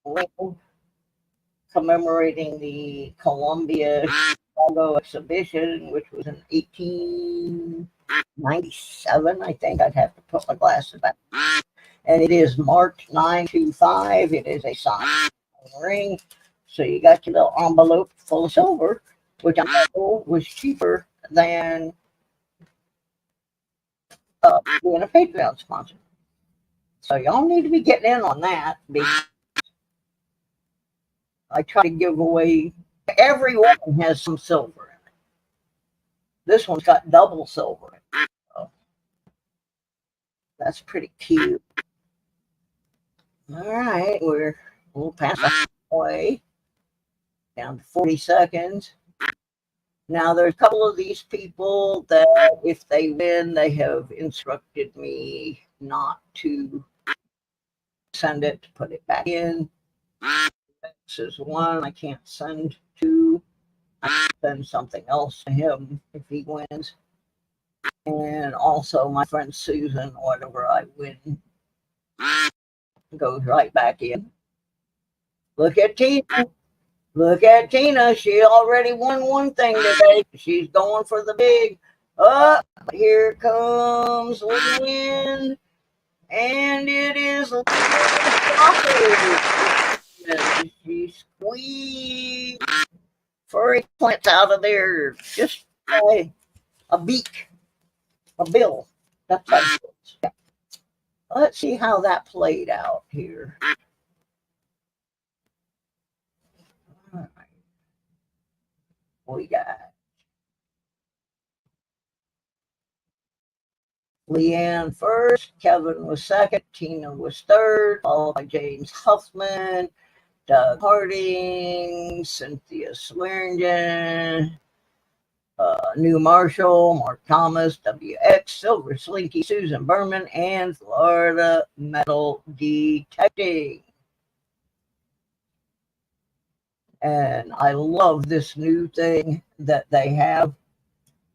Speaker 6: ring commemorating the Columbia Chicago exhibition, which was in 1897, I think. I'd have to put my glasses back. And it is marked 925. It is a size ring. So you got your little envelope full of silver, which I know was cheaper than being a Patreon sponsor. So y'all need to be getting in on that, because I try to give away, every one has some silver in it. This one's got double silver in it. So that's pretty cute. All right, we'll pass that away. Down to 40 seconds. Now, there's a couple of these people that if they win, they have instructed me not to send it, to put it back in. This is one I can't send to. I can send something else to him if he wins. And also my friend Susan, whatever I win, goes right back in. Look at Tina. Look at Tina. She already won one thing today. She's going for the big. Up, here comes Lynn. And it is Lynn. She squeezed furry plants out of there. Just by a beak, a bill. That's how it is. Yeah. Let's see how that played out here. All right. We got Leanne first, Kevin was second, Tina was third, followed by James Huffman, Doug Harding, Cynthia Swearingen, New Marshall, Mark Thomas, WX, Silver Slinky, Susan Berman, and Florida Metal Detecting. And I love this new thing that they have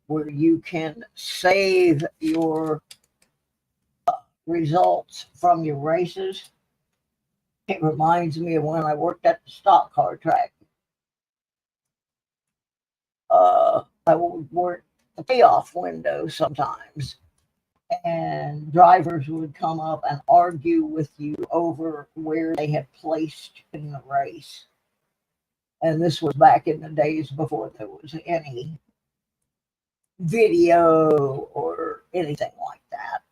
Speaker 6: where you can save your results from your races. It reminds me of when I worked at the stock car track. I would work the payoff window sometimes, and drivers would come up and argue with you over where they had placed in the race. And this was back in the days before there was any video or anything like that.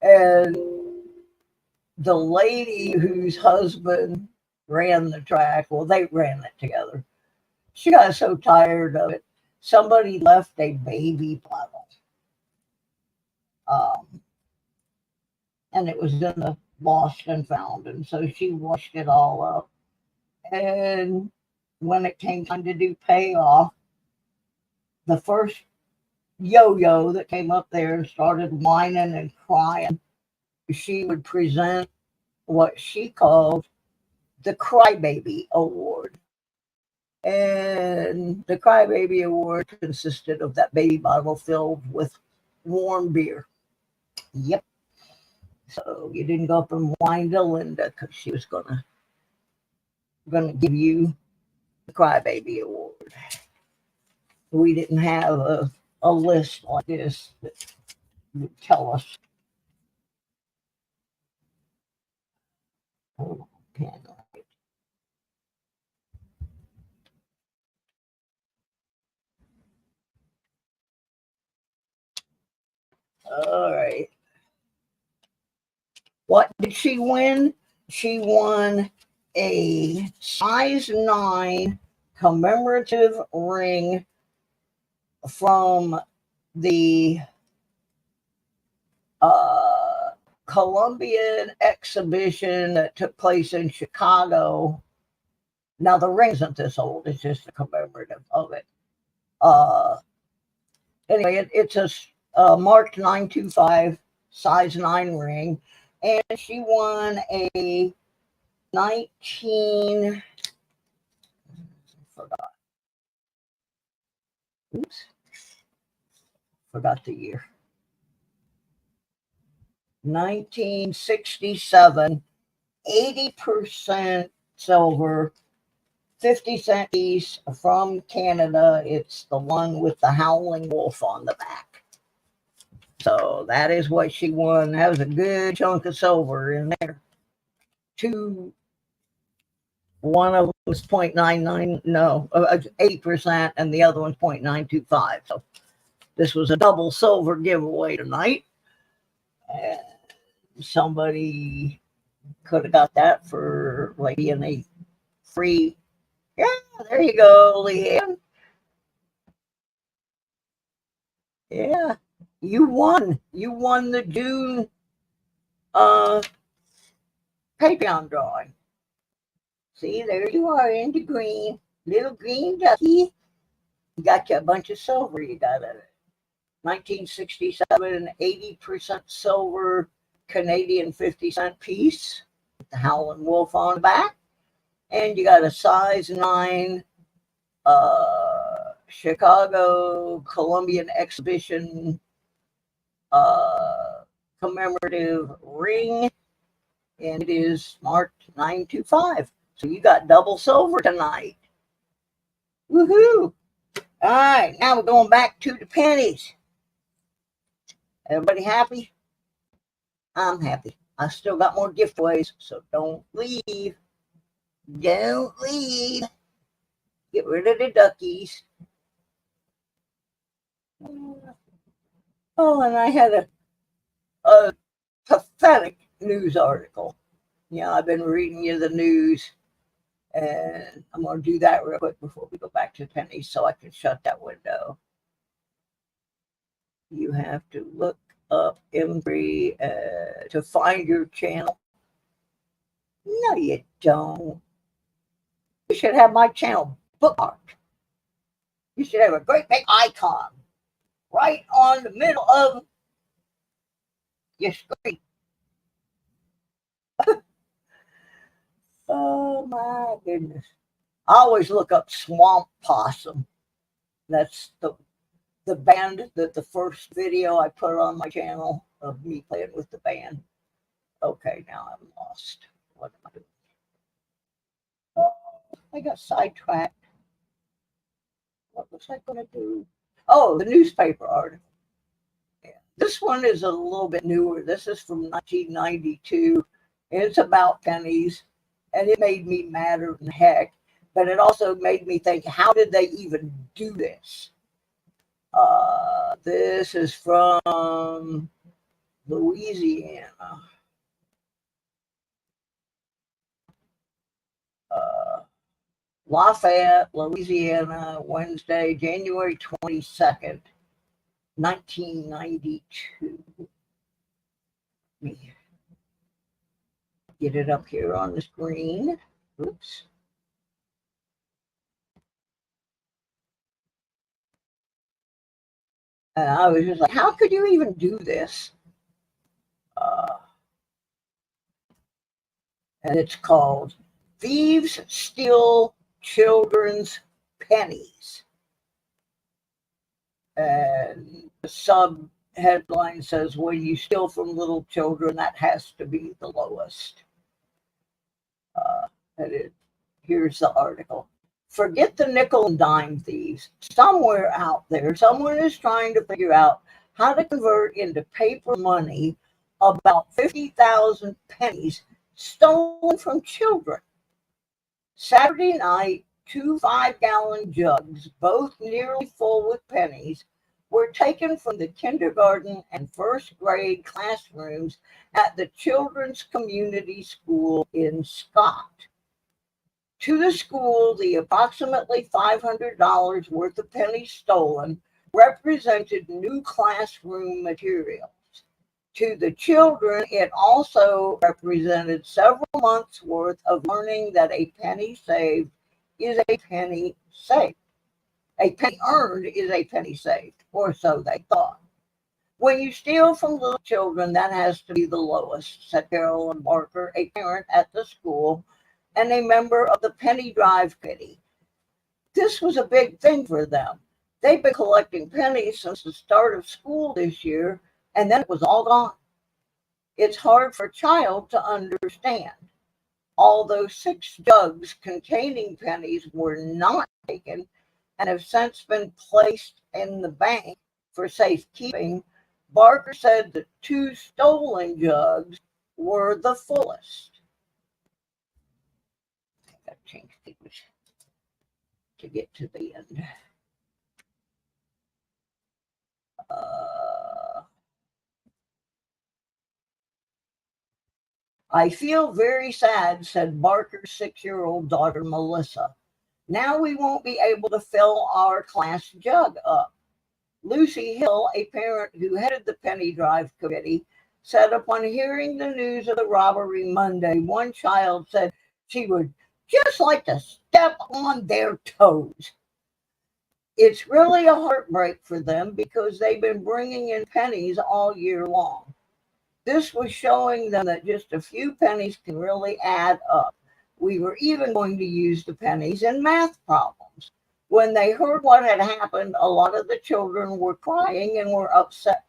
Speaker 6: And the lady whose husband ran the track, well, they ran it together. She got so tired of it. Somebody left a baby bottle. And it was in the lost and found. And so she washed it all up. And when it came time to do payoff, the first yo-yo that came up there and started whining and crying, she would present what she called the Crybaby Award. And the Crybaby Award consisted of that baby bottle filled with warm beer. Yep. So you didn't go up and whine to Linda because she was gonna give you the Crybaby Award. We didn't have a list like this that would tell us. Oh, pen. All right. What did she win? She won a size 9 commemorative ring from the Columbian exhibition that took place in Chicago. Now, the ring isn't this old. It's just a commemorative of it. Anyway, it's a marked 925 size 9 ring. And she won a 19... forgot. Oops. Forgot the year. 1967, 80% silver, 50-cent piece from Canada. It's the one with the howling wolf on the back. So that is what she won. That was a good chunk of silver in there. One of them was 0.99, no, 8%, and the other one's 0.925. So this was a double silver giveaway tonight. Somebody could have got that for like being a free. Yeah, there you go, Leanne. Yeah, you won. You won the June Patreon drawing. See, there you are in the green. Little green ducky. You got you a bunch of silver you got at it. 1967, 80% silver Canadian 50-cent piece with the howling wolf on the back. And you got a size 9 Chicago Columbian Exhibition commemorative ring. And it is marked 925. So you got double silver tonight. Woohoo! All right, now we're going back to the pennies. Everybody happy? I'm happy. I still got more giveaways, so don't leave. Don't leave. Get rid of the duckies. Oh, and I had a pathetic news article. Yeah, I've been reading you the news. And I'm going to do that real quick before we go back to pennies so I can shut that window. You have to look up Embry to find your channel. No, you don't. You should have my channel bookmarked. You should have a great big icon right on the middle of your screen. Oh my goodness. I always look up Swamp Possum. That's the band, that the first video I put on my channel of me playing with the band. Okay, now I'm lost. What am I doing? Oh, I got sidetracked. What was I going to do? Oh, the newspaper article. Yeah. This one is a little bit newer. This is from 1992. And it's about pennies. And it made me madder than heck. But it also made me think, how did they even do this? This is from Louisiana. Lafayette, Louisiana, Wednesday, January 22nd, 1992. Let me get it up here on the screen. Oops. And I was just like, how could you even do this? And it's called Thieves Steal Children's Pennies. And the sub headline says, when you steal from little children, that has to be the lowest. Here's the article. Forget the nickel and dime thieves. Somewhere out there, someone is trying to figure out how to convert into paper money about 50,000 pennies stolen from children. Saturday night, 2 5-gallon jugs, both nearly full with pennies, were taken from the kindergarten and first grade classrooms at the Children's Community School in Scott. To the school, the approximately $500 worth of pennies stolen represented new classroom materials. To the children, it also represented several months' worth of learning that a penny saved is a penny saved. A penny earned is a penny saved, or so they thought. When you steal from little children, that has to be the lowest, said Carolyn Barker, a parent at the school and a member of the Penny Drive Committee. This was a big thing for them. They've been collecting pennies since the start of school this year, and then it was all gone. It's hard for a child to understand. Although 6 jugs containing pennies were not taken and have since been placed in the bank for safekeeping, Barker said the 2 stolen jugs were the fullest. I gotta change things to get to the end. I feel very sad, said Barker's 6-year-old daughter, Melissa. Now we won't be able to fill our class jug up. Lucy Hill, a parent who headed the penny drive committee, said upon hearing the news of the robbery Monday, one child said she would just like to step on their toes. It's really a heartbreak for them because they've been bringing in pennies all year long. This was showing them that just a few pennies can really add up. We were even going to use the pennies in math problems. When they heard what had happened, a lot of the children were crying and were upset.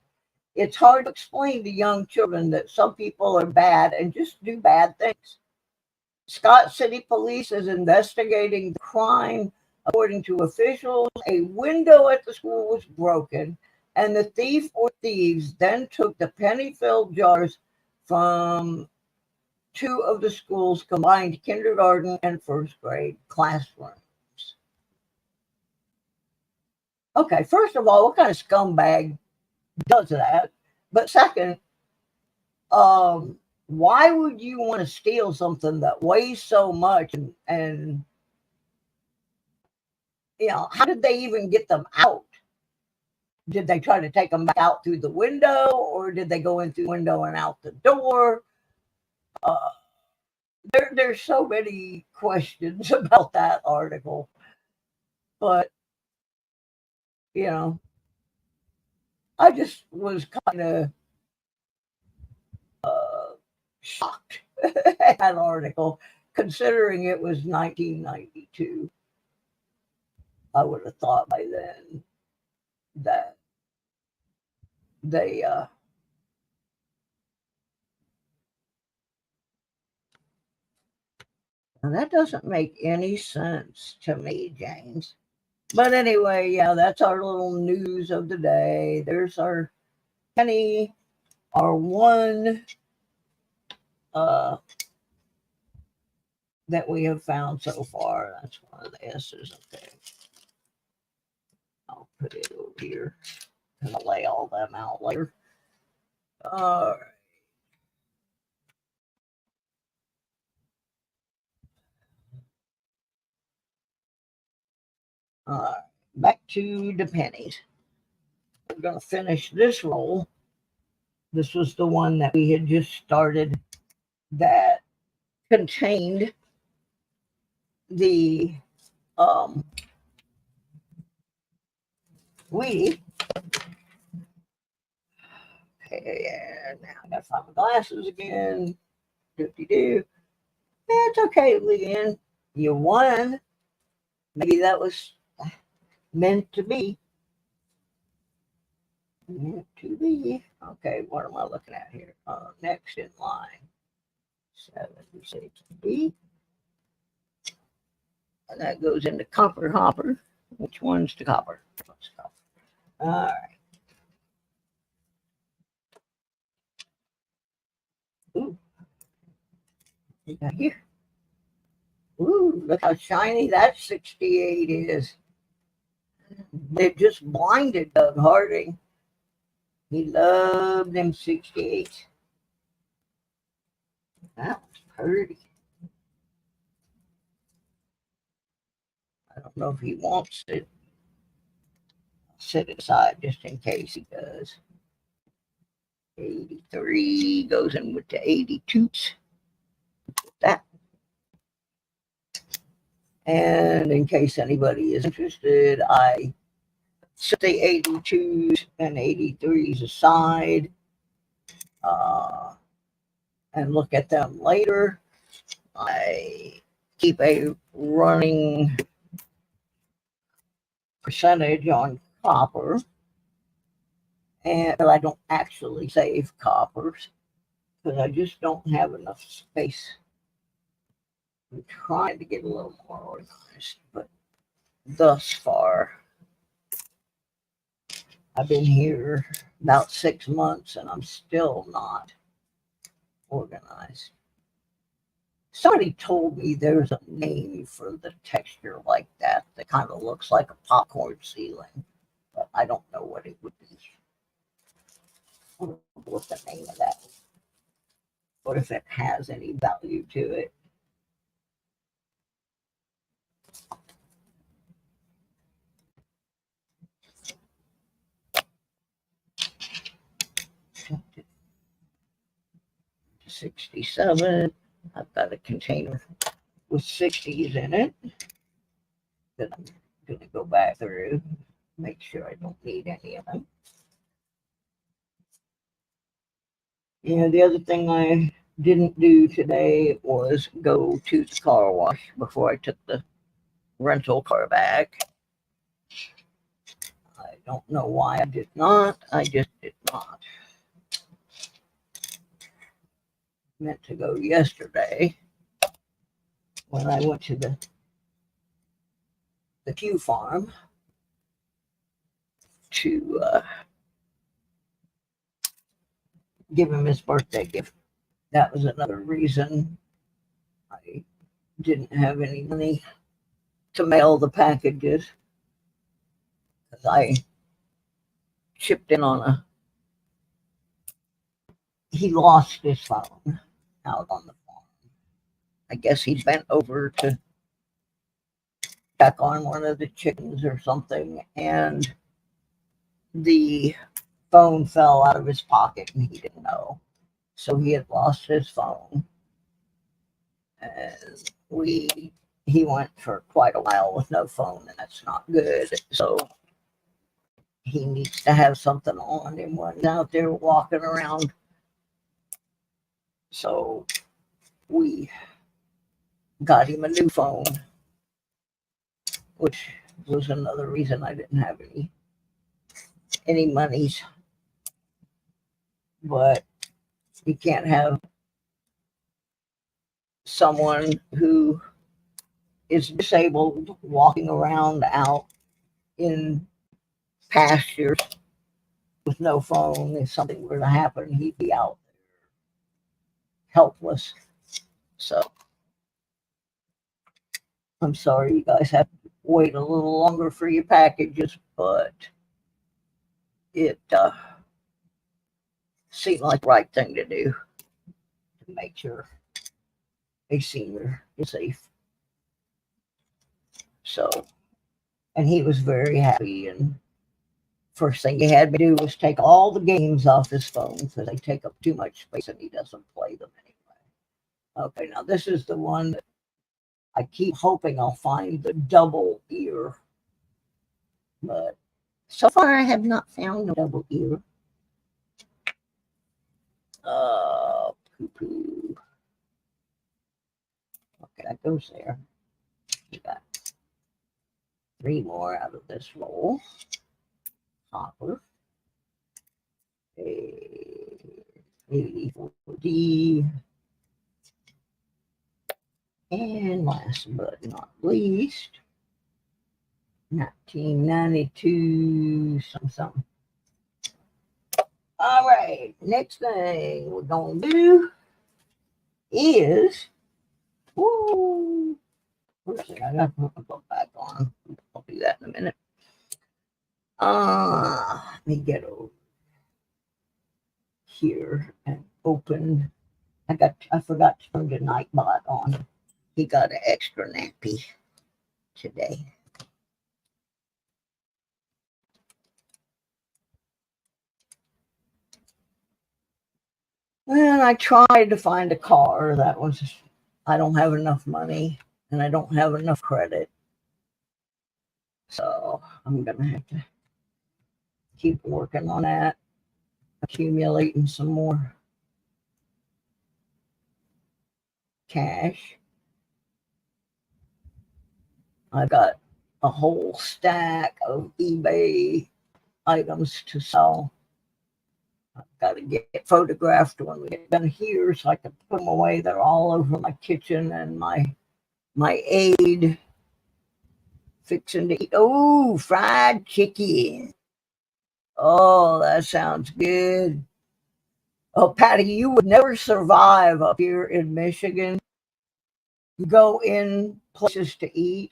Speaker 6: It's hard to explain to young children that some people are bad and just do bad things. Scott City Police is investigating the crime. According to officials, a window at the school was broken, and the thief or thieves then took the penny-filled jars from 2 of the school's combined kindergarten and first grade classrooms. Okay, first of all, what kind of scumbag does that? But second, why would you want to steal something that weighs so much and how did they even get them out? Did they try to take them back out through the window, or did they go in through the window and out the door? There's so many questions about that article, but I just was kind of shocked at that article, considering it was 1992. I would have thought by then that they now that doesn't make any sense to me, James. But anyway, yeah, that's our little news of the day. There's our penny, our one that we have found so far. That's one of the S's. Okay. I'll put it over here and I'll lay all them out later. All right. Back to the pennies. We're going to finish this roll. This was the one that we had just started that contained the Wheatie. Okay, yeah, now I got to find my glasses again. Do. It's okay, Leanne. You won. Maybe that was meant to be. Meant to be. Okay, what am I looking at here? Next in line. 76B. And that goes into copper hopper. Which one's the copper? All right. Ooh. You got here. Ooh, look how shiny that 68 is. They just blinded Doug Harding. He loved them 68. That was pretty. I don't know if he wants it. I'll set it aside just in case he does. 83 goes in with the 82s. That. And in case anybody is interested, I set the 82s and 83s aside and look at them later. I keep a running percentage on copper, but I don't actually save coppers because I just don't have enough space. I'm trying to get a little more organized, but thus far, I've been here about 6 months and I'm still not organized. Somebody told me there's a name for the texture like that kind of looks like a popcorn ceiling, but I don't know what it would be. I don't know what the name of that is, or if it has any value to it. $67. I've got a container with 60s in it that I'm going to go back through, make sure I don't need any of them. The other thing I didn't do today was go to the car wash before I took the rental car back. I don't know why I did not. I just did not. Meant to go yesterday when I went to the Q farm to give him his birthday gift. That was another reason I didn't have any money to mail the packages, because I chipped in on he lost his phone out on the farm. I guess he bent over to check on one of the chickens or something, and the phone fell out of his pocket and he didn't know. So he had lost his phone. And he went for quite a while with no phone, and that's not good. So he needs to have something on him when he's out there walking around. So we got him a new phone, which was another reason I didn't have any monies. But you can't have someone who is disabled walking around out in pastures with no phone. If something were to happen, he'd be out there helpless. So I'm sorry you guys have to wait a little longer for your packages, but it seemed like the right thing to do to make sure a senior is safe. So, and he was very happy, and first thing he had me do was take all the games off his phone because they take up too much space and he doesn't play them anyway. Okay, now this is the one that I keep hoping I'll find the double ear, but so far I have not found a double ear. Poo-poo. Okay, that goes there. We got 3 more out of this roll. Copper. A 84D. And last but not least, 1992 something. All right, next thing we're going to do is, first thing I got to put my book back on. I'll do that in a minute. Let me get over here and open. I forgot to turn the Nightbot on. He got an extra nappy today. And I tried to find a car that was, I don't have enough money and I don't have enough credit. So I'm going to have to keep working on that, accumulating some more cash. I've got a whole stack of eBay items to sell. I've got to get photographed when we get done here so I can put them away. They're all over my kitchen and my aide fixing to eat. Oh, fried chicken. Oh, that sounds good. Oh, Patty, you would never survive up here in Michigan. You go in places to eat.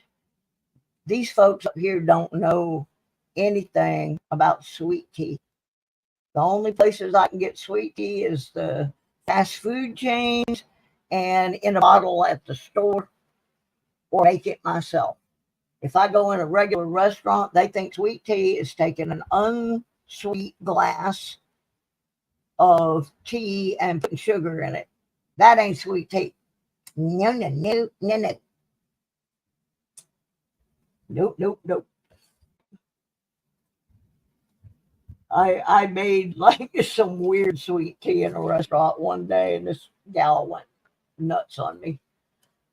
Speaker 6: These folks up here don't know anything about sweet tea. The only places I can get sweet tea is the fast food chains and in a bottle at the store, or make it myself. If I go in a regular restaurant, they think sweet tea is taking an unsweet glass of tea and putting sugar in it. That ain't sweet tea. No, no, no, no, no. Nope, nope, nope. I made like some weird sweet tea in a restaurant one day, and this gal went nuts on me.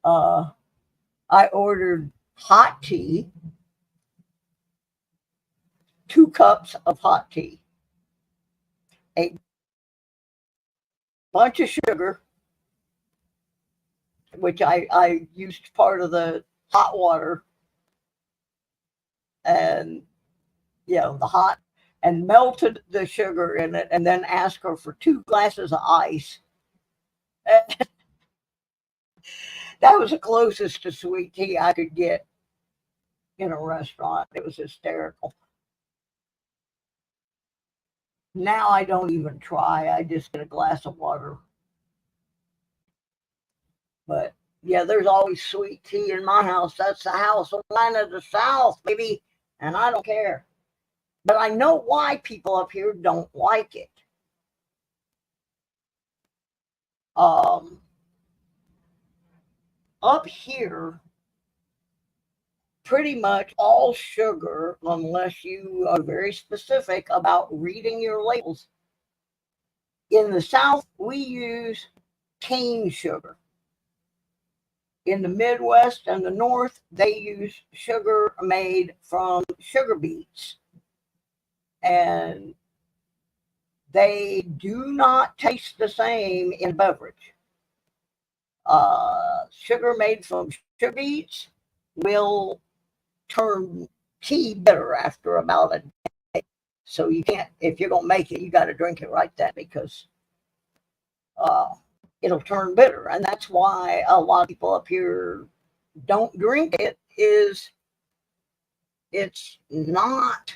Speaker 6: I ordered hot tea, 2 cups of hot tea, a bunch of sugar, which I used part of the hot water and the hot, and melted the sugar in it, and then asked her for 2 glasses of ice. That was the closest to sweet tea I could get in a restaurant. It was hysterical. Now I don't even try. I just get a glass of water. But yeah, there's always sweet tea in my house. That's the house of wine of the South, baby. And I don't care. But I know why people up here don't like it. Up here, pretty much all sugar, unless you are very specific about reading your labels. In the South, we use cane sugar. In the Midwest and the North, they use sugar made from sugar beets. And they do not taste the same in beverage. Sugar made from sugar beets will turn tea bitter after about a day. So you can't, if you're going to make it, you got to drink it right then, because it'll turn bitter. And that's why a lot of people up here don't drink it, is it's not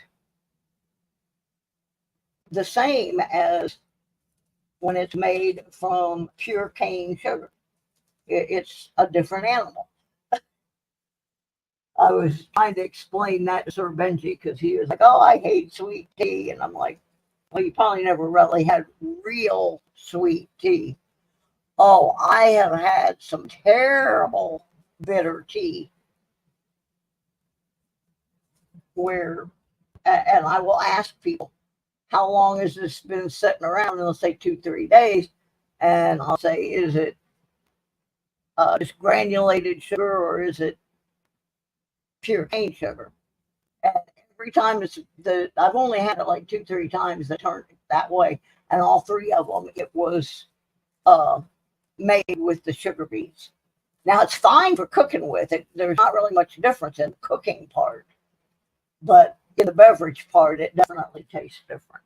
Speaker 6: the same as when it's made from pure cane sugar. It's a different animal. I was trying to explain that to Sir Benji, because he was like, oh, I hate sweet tea. And I'm like, well, you probably never really had real sweet tea. Oh, I have had some terrible bitter tea where, and I will ask people, how long has this been sitting around? And they'll say 2-3 days. And I'll say, is it just granulated sugar, or is it pure cane sugar? And every time I've only had it like 2-3 times that turned that way. And all 3 of them, it was made with the sugar beets. Now it's fine for cooking with it. There's not really much difference in the cooking part, but in the beverage part, it definitely tastes different.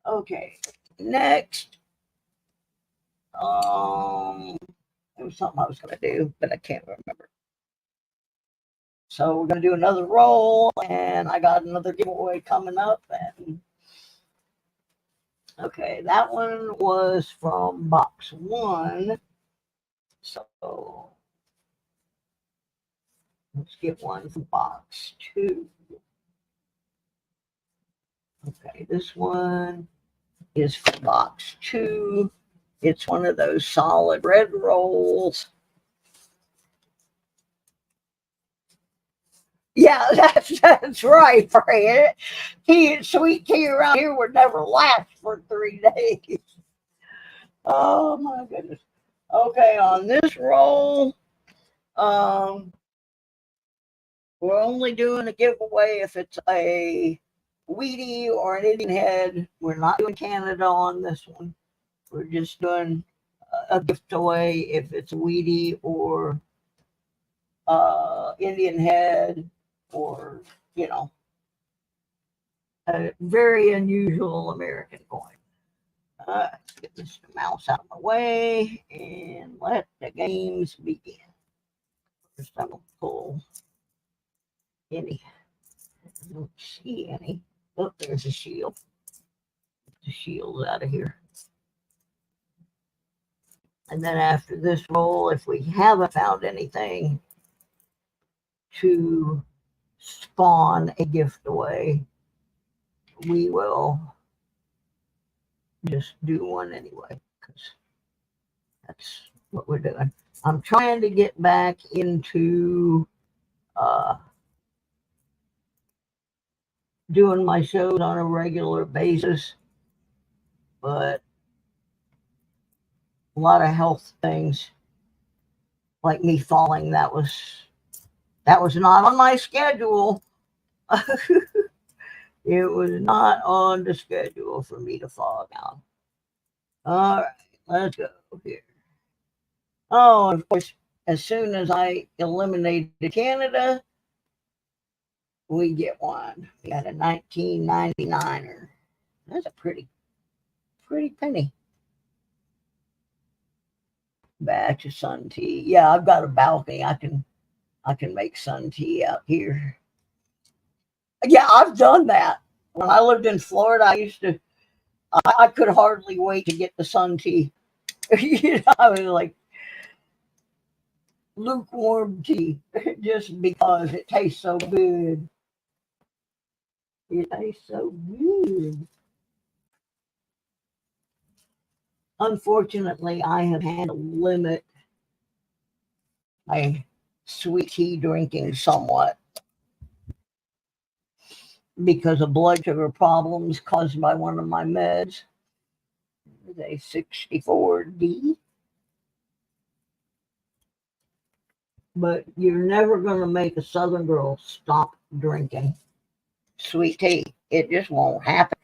Speaker 6: Okay, next. There was something I was going to do, but I can't remember. So we're going to do another roll, and I got another giveaway coming up. And okay, that one was from box 1. So let's get one from box 2. Okay, this one is from box 2. It's one of those solid red rolls. Yeah, that's right, Fred. Sweet tea around here would never last for 3 days. Oh my goodness. Okay, on this roll, We're only doing a giveaway if it's a Wheatie or an Indian head. We're not doing Canada on this one. We're just doing a giveaway if it's a Wheatie or Indian head or, you know, a very unusual American coin. Let's get this mouse out of my way and let the games begin. First, I'm going to pull any. I don't see any. Oh, there's a shield. The shield's out of here. And then after this roll, if we haven't found anything to spawn a gift away, we will just do one anyway, because that's what we're doing. I'm trying to get back into doing my shows on a regular basis, but a lot of health things, like me falling, that was not on my schedule. It was not on the schedule for me to fall down. All right, let's go here. Oh, of course, as soon as I eliminated Canada, we get one. We got a 1999er. That's a pretty penny. Batch of sun tea. Yeah, I've got a balcony. I can make sun tea out here. Yeah, I've done that. When I lived in Florida, I could hardly wait to get the sun tea. I was like lukewarm tea just because it tastes so good. It tastes so good. Unfortunately, I have had to limit my sweet tea drinking somewhat because of blood sugar problems caused by one of my meds. A 64D. But you're never going to make a Southern girl stop drinking sweet tea. It just won't happen.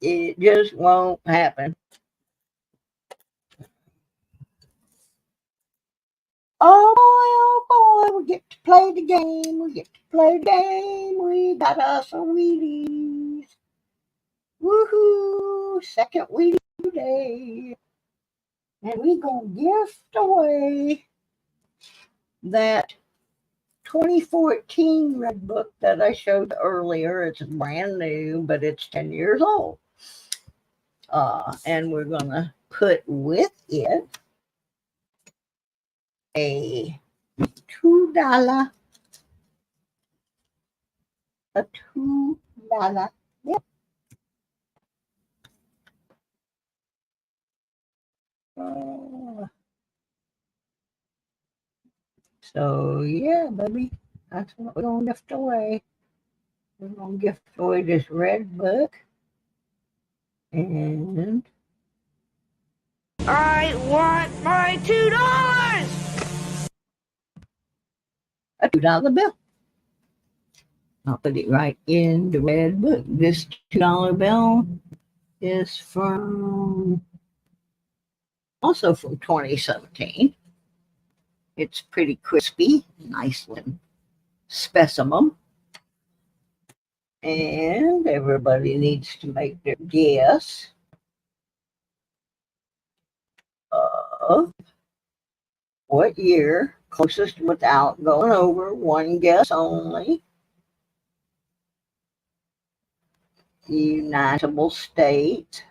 Speaker 6: It just won't happen. Oh boy, we get to play the game. We got us a Wheaties. Woohoo! Second Wheatie today. And we gonna gift away that 2014 Red Book that I showed earlier. It's brand new, but it's 10 years old. And we're gonna put with it a $2, yep. So yeah, baby, that's what we're gonna gift away. We're gonna gift away this Red Book, and
Speaker 5: I want my $2!
Speaker 6: a $2 bill. I'll put it right in the Red Book. This $2 bill is also from 2017. It's pretty crispy, nice little specimen. And everybody needs to make their guess of what year, closest without going over, one guess only. Unitable State.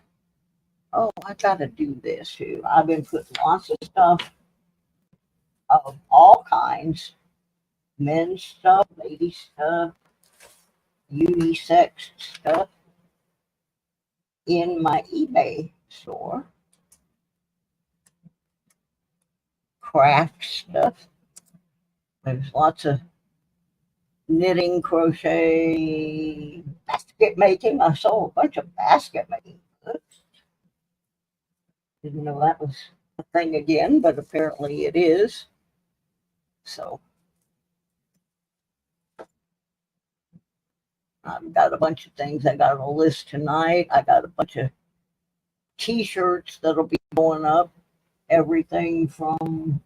Speaker 6: Oh, I gotta do this too. I've been putting lots of stuff of all kinds. Men's stuff, ladies stuff, unisex stuff in my eBay store. Craft stuff. There's lots of knitting, crochet, basket making. I sold a bunch of basket making books. Didn't know that was a thing again, but apparently it is. So I've got a bunch of things I got a list tonight. I got a bunch of t-shirts that'll be going up. Everything from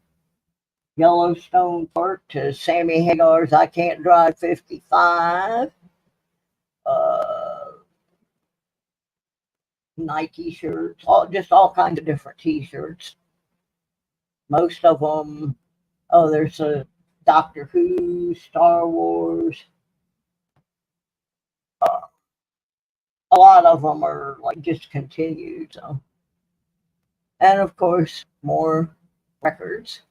Speaker 6: Yellowstone Park to Sammy Hagar's I Can't Drive 55. Nike shirts, just all kinds of different t-shirts. Most of them, there's a Doctor Who, Star Wars. A lot of them are like discontinued. So, and of course, more records.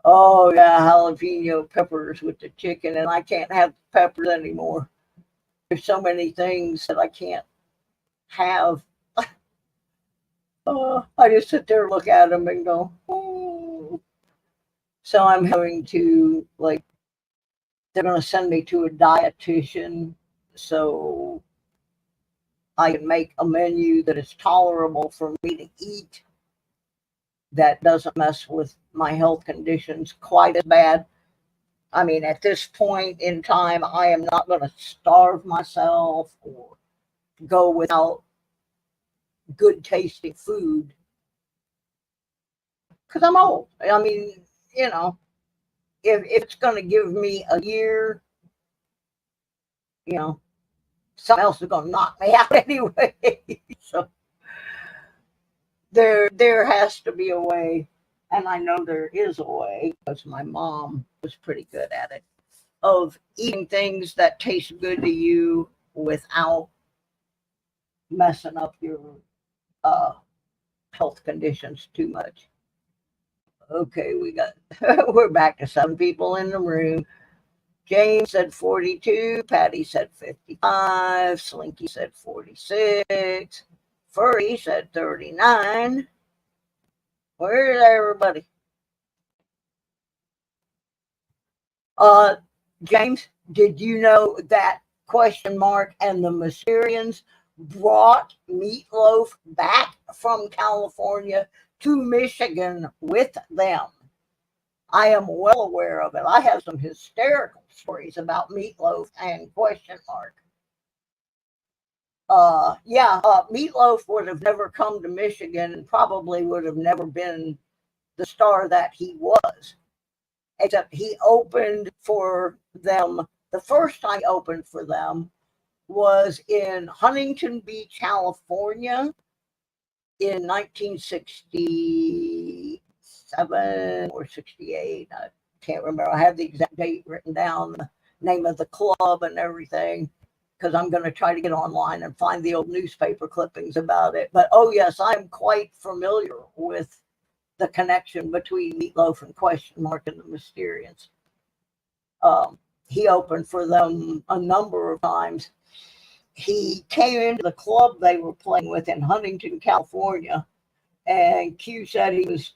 Speaker 6: Oh yeah, jalapeno peppers with the chicken, and I can't have peppers anymore. There's so many things that I can't have. I just sit there, look at them, and go. Oh. So I'm having to like. They're going to send me to a dietitian so I can make a menu that is tolerable for me to eat, that doesn't mess with my health conditions quite as bad. I mean, at this point in time, I am not going to starve myself or go without good tasting food because I'm old. I mean, if it's going to give me a year, something else is going to knock me out anyway. So there has to be a way, and I know there is a way because my mom was pretty good at it, of eating things that taste good to you without messing up your health conditions too much. Okay, we're back to some people in the room. James said 42, Patty said 55, Slinky said 46, Furry said 39. Where's everybody? James, did you know that question mark and the Mysterians brought Meatloaf back from California to Michigan with them? I am well aware of it. I have some hysterical stories about Meatloaf and question mark. Meatloaf would have never come to Michigan and probably would have never been the star that he was. Except he opened for them. The first time he opened for them was in Huntington Beach, California in 1967 or 68. I can't remember. I have the exact date written down, the name of the club and everything, because I'm going to try to get online and find the old newspaper clippings about it. But oh yes, I'm quite familiar with the connection between Meatloaf and question mark and the Mysterians. He opened for them a number of times. He came into the club they were playing with in Huntington, California, and Q said he was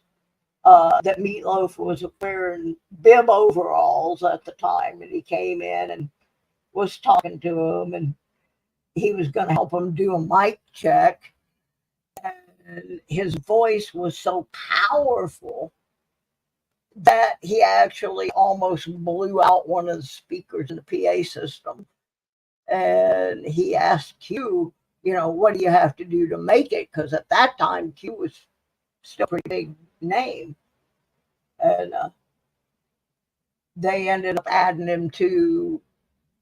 Speaker 6: that Meatloaf was wearing bib overalls at the time, and he came in and was talking to him, and he was going to help him do a mic check. And his voice was so powerful that he actually almost blew out one of the speakers in the PA system. And he asked Q, what do you have to do to make it? Because at that time, Q was still a pretty big name. And they ended up adding him to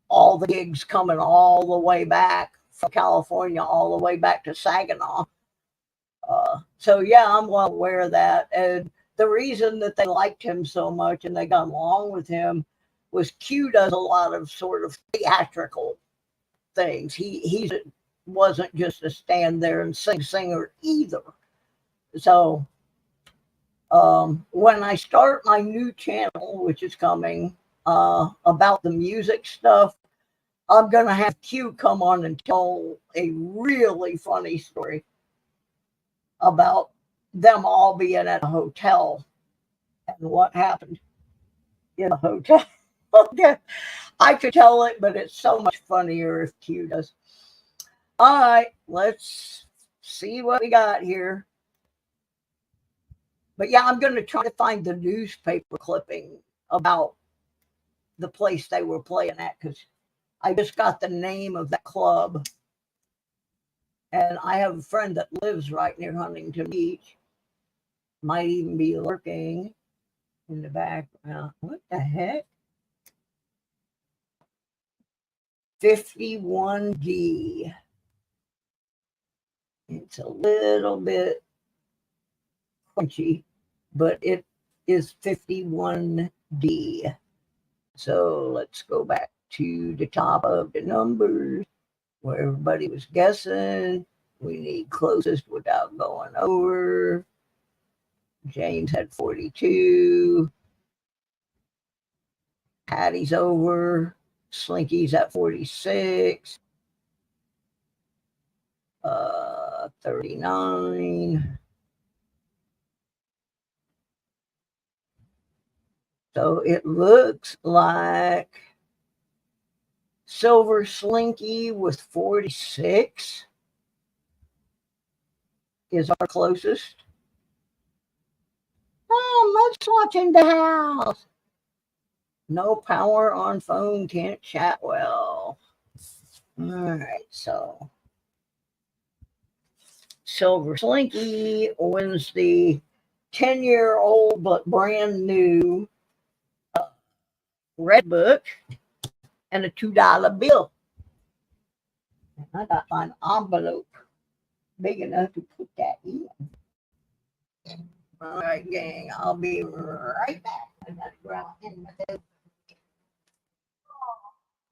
Speaker 6: all the gigs coming all the way back from California, all the way back to Saginaw. So yeah, I'm well aware of that. And the reason that they liked him so much and they got along with him was Q does a lot of sort of theatrical things. He wasn't just a stand there and sing singer either. So when I start my new channel, which is coming, about the music stuff, I'm going to have Q come on and tell a really funny story about them all being at a hotel and what happened in the hotel. Okay. I could tell it, but it's so much funnier if Q does. All right, let's see what we got here. But yeah, I'm going to try to find the newspaper clipping about the place they were playing at, because I just got the name of that club. And I have a friend that lives right near Huntington Beach. Might even be lurking in the background. What the heck? 51D. It's a little bit crunchy, but it is 51D. So let's go back to the top of the numbers where everybody was guessing. We need closest without going over. James had 42. Patty's over. Slinky's at 46. 39. So it looks like Silver Slinky with 46 is our closest. Oh, Mud's watching the house. No power on phone, can't chat well. All right, so Silver Slinky wins the 10-year-old but brand new red book and a $2 bill. I got an envelope big enough to put that in. All right, gang, I'll be right back. I gotta go out in my bed.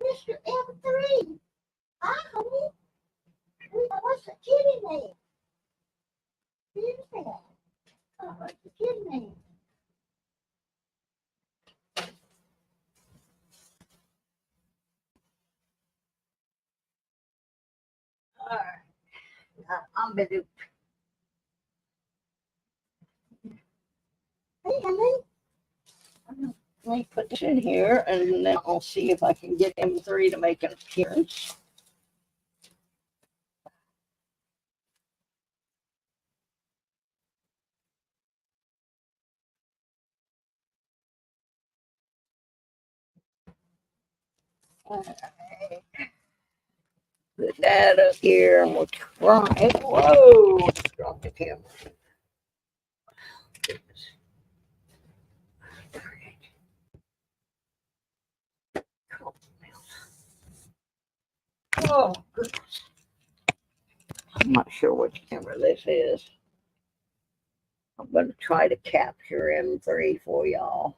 Speaker 6: Mr. M3. Hi, honey. What's the kitty name? Who's that? Oh, what's the kitty name? All right. Envelope. Hey, honey. Let me put this in here, and then I'll see if I can get M3 to make an appearance. All right. Put that up here, and we'll try. Whoa! Drop the camera. Goodness. Oh, goodness. I'm not sure which camera this is. I'm going to try to capture M3 for y'all.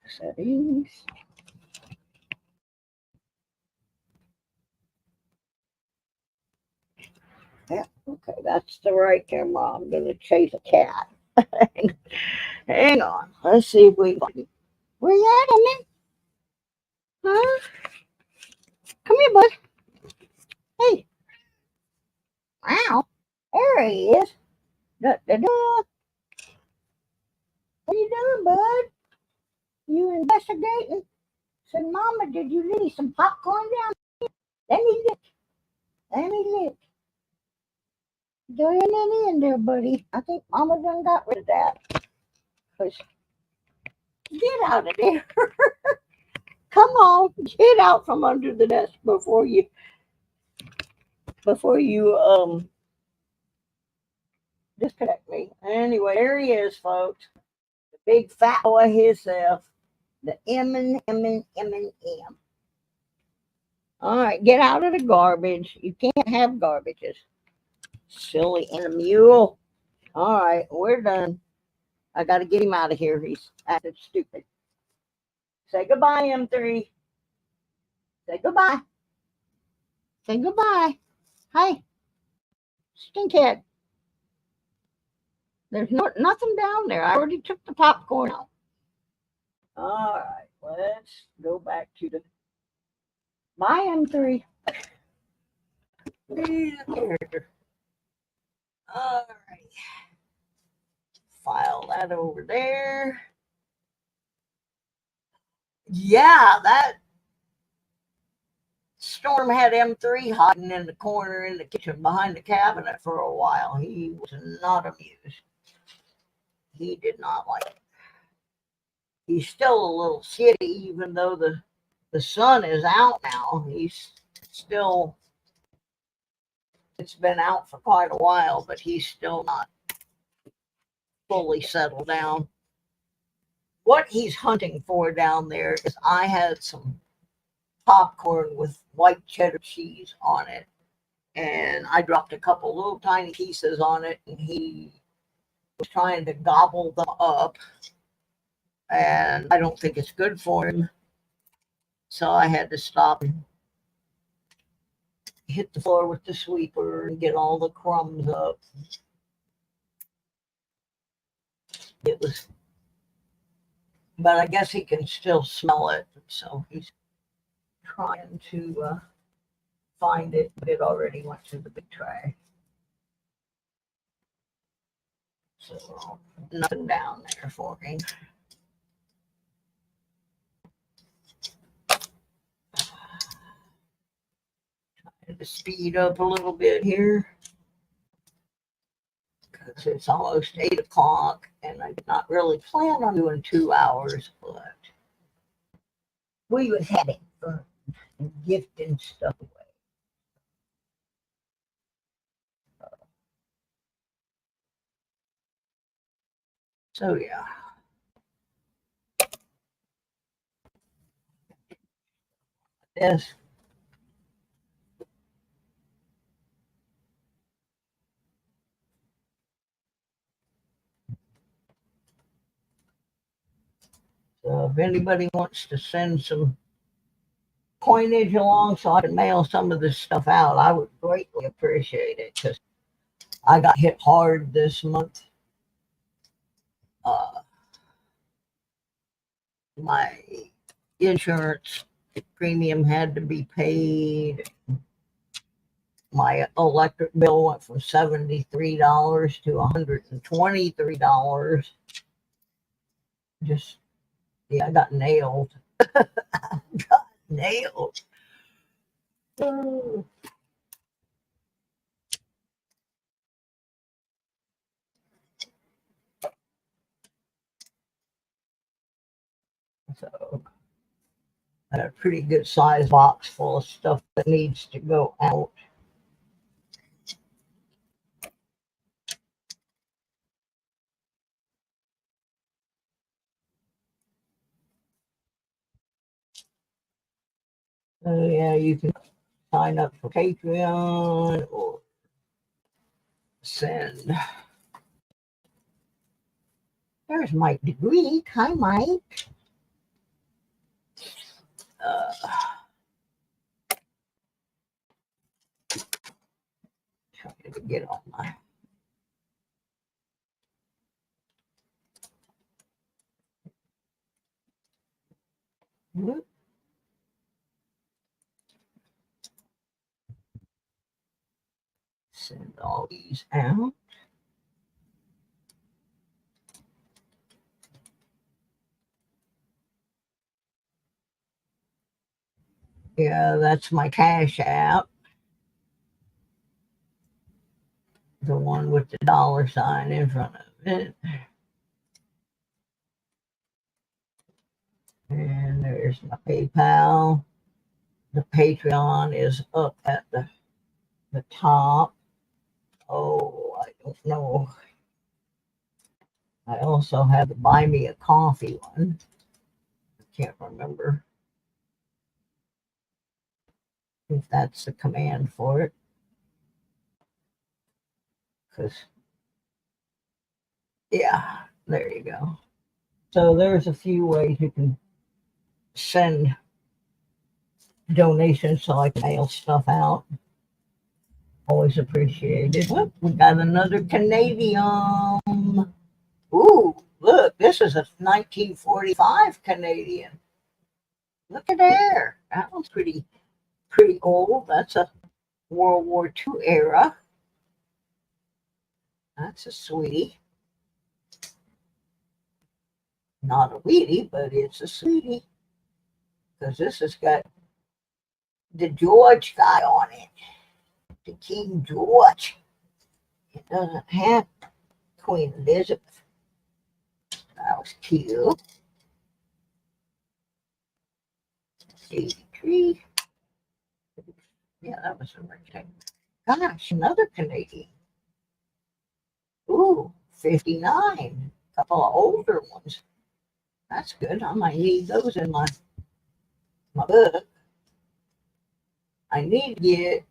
Speaker 6: Settings. Yeah, okay, that's the right camera. I'm going to chase a cat. Hang on. Let's see if we can. Where you at, man? Huh? Come here, bud. Hey. Wow. There he is. Da-da-da. What are you doing, bud? You investigating? Said, Mama, did you leave some popcorn down here? Let me look. Let me look. There ain't any in there, buddy. I think Mama done got rid of that. Get out of there. Come on. Get out from under the desk before you disconnect me. Anyway, there he is, folks. The big fat boy himself. The M. All right, get out of the garbage. You can't have garbages. Silly and a mule. All right, we're done. I got to get him out of here. He's acting stupid. Say goodbye, M3. Say goodbye. Say goodbye. Hi. Stinkhead. There's nothing down there. I already took the popcorn out. All right, let's go back to the my M3. All right. File that over there. Yeah, that Storm had M3 hiding in the corner in the kitchen behind the cabinet for a while. He was not amused. He did not like it. He's still a little shitty, even though the The sun is out now. He's still, it's been out for quite a while, but he's still not fully settled down. What he's hunting for down there is I had some popcorn with white cheddar cheese on it, and I dropped a couple little tiny pieces on it, and he was trying to gobble them up, and I don't think it's good for him. So I had to stop and hit the floor with the sweeper and get all the crumbs up. It was, but I guess he can still smell it, so he's trying to find it, but it already went to the big trash. So nothing down there for him. To speed up a little bit here because it's almost 8 o'clock and I did not really plan on doing 2 hours, but we was having fun and gifting stuff away. So yeah. Yes. So if anybody wants to send some coinage along so I can mail some of this stuff out, I would greatly appreciate it because I got hit hard this month. My insurance premium had to be paid. My electric bill went from $73 to $123. Just, yeah, I got nailed. I got nailed. So I got a pretty good size box full of stuff that needs to go out. So yeah, you can sign up for Patreon or send. There's Mike DeGree. Hi, Mike. Trying to get on my. Whoop. Send all these out. Yeah, that's my Cash App. The one with the $sign in front of it. And there's my PayPal. The Patreon is up at the top. Oh, I don't know. I also have the Buy Me a Coffee one. I can't remember if that's the command for it. Because, yeah, there you go. So there's a few ways you can send donations so I can mail stuff out. Always appreciated. Look, we got another Canadian. Ooh, look, this is a 1945 Canadian. Look at there. That one's pretty old. That's a World War II era. That's a sweetie. Not a Wheatie, but it's a sweetie. Because this has got the George guy on it. The King George. It doesn't have Queen Elizabeth. That was cute. 83. Yeah, that was a rectangle. Gosh, another Canadian. Ooh, 59. A couple of older ones. That's good. I might need those in my book. I need to get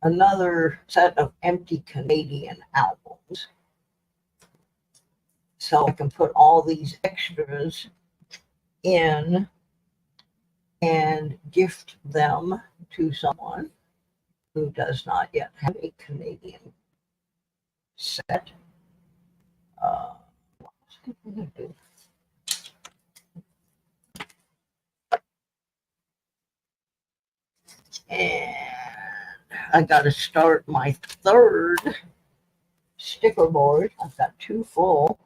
Speaker 6: another set of empty Canadian albums so I can put all these extras in and gift them to someone who does not yet have a Canadian set. What was I gonna do? And I got to start my third sticker board. I've got 2 full.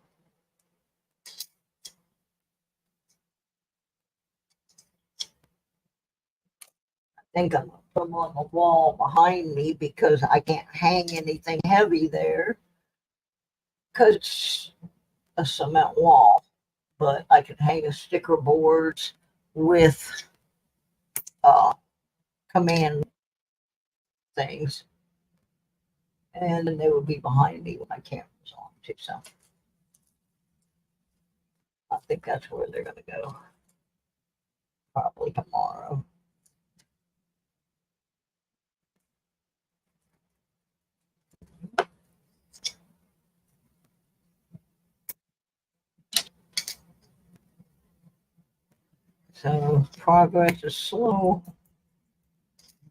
Speaker 6: I think I'm going to put them on the wall behind me because I can't hang anything heavy there because it's a cement wall. But I can hang a sticker boards with command things, and then they will be behind me when my camera's on too. So I think that's where they're going to go. Probably tomorrow. So progress is slow,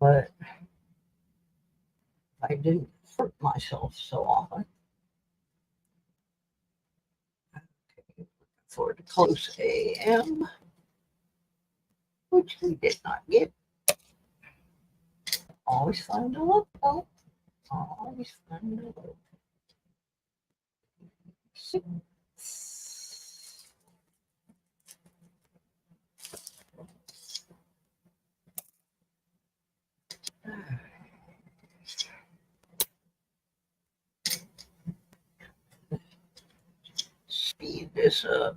Speaker 6: but I didn't hurt myself so often. Okay, for the close AM, which we did not get. Always find a loophole. Always find a loophole. 6. Speed this up.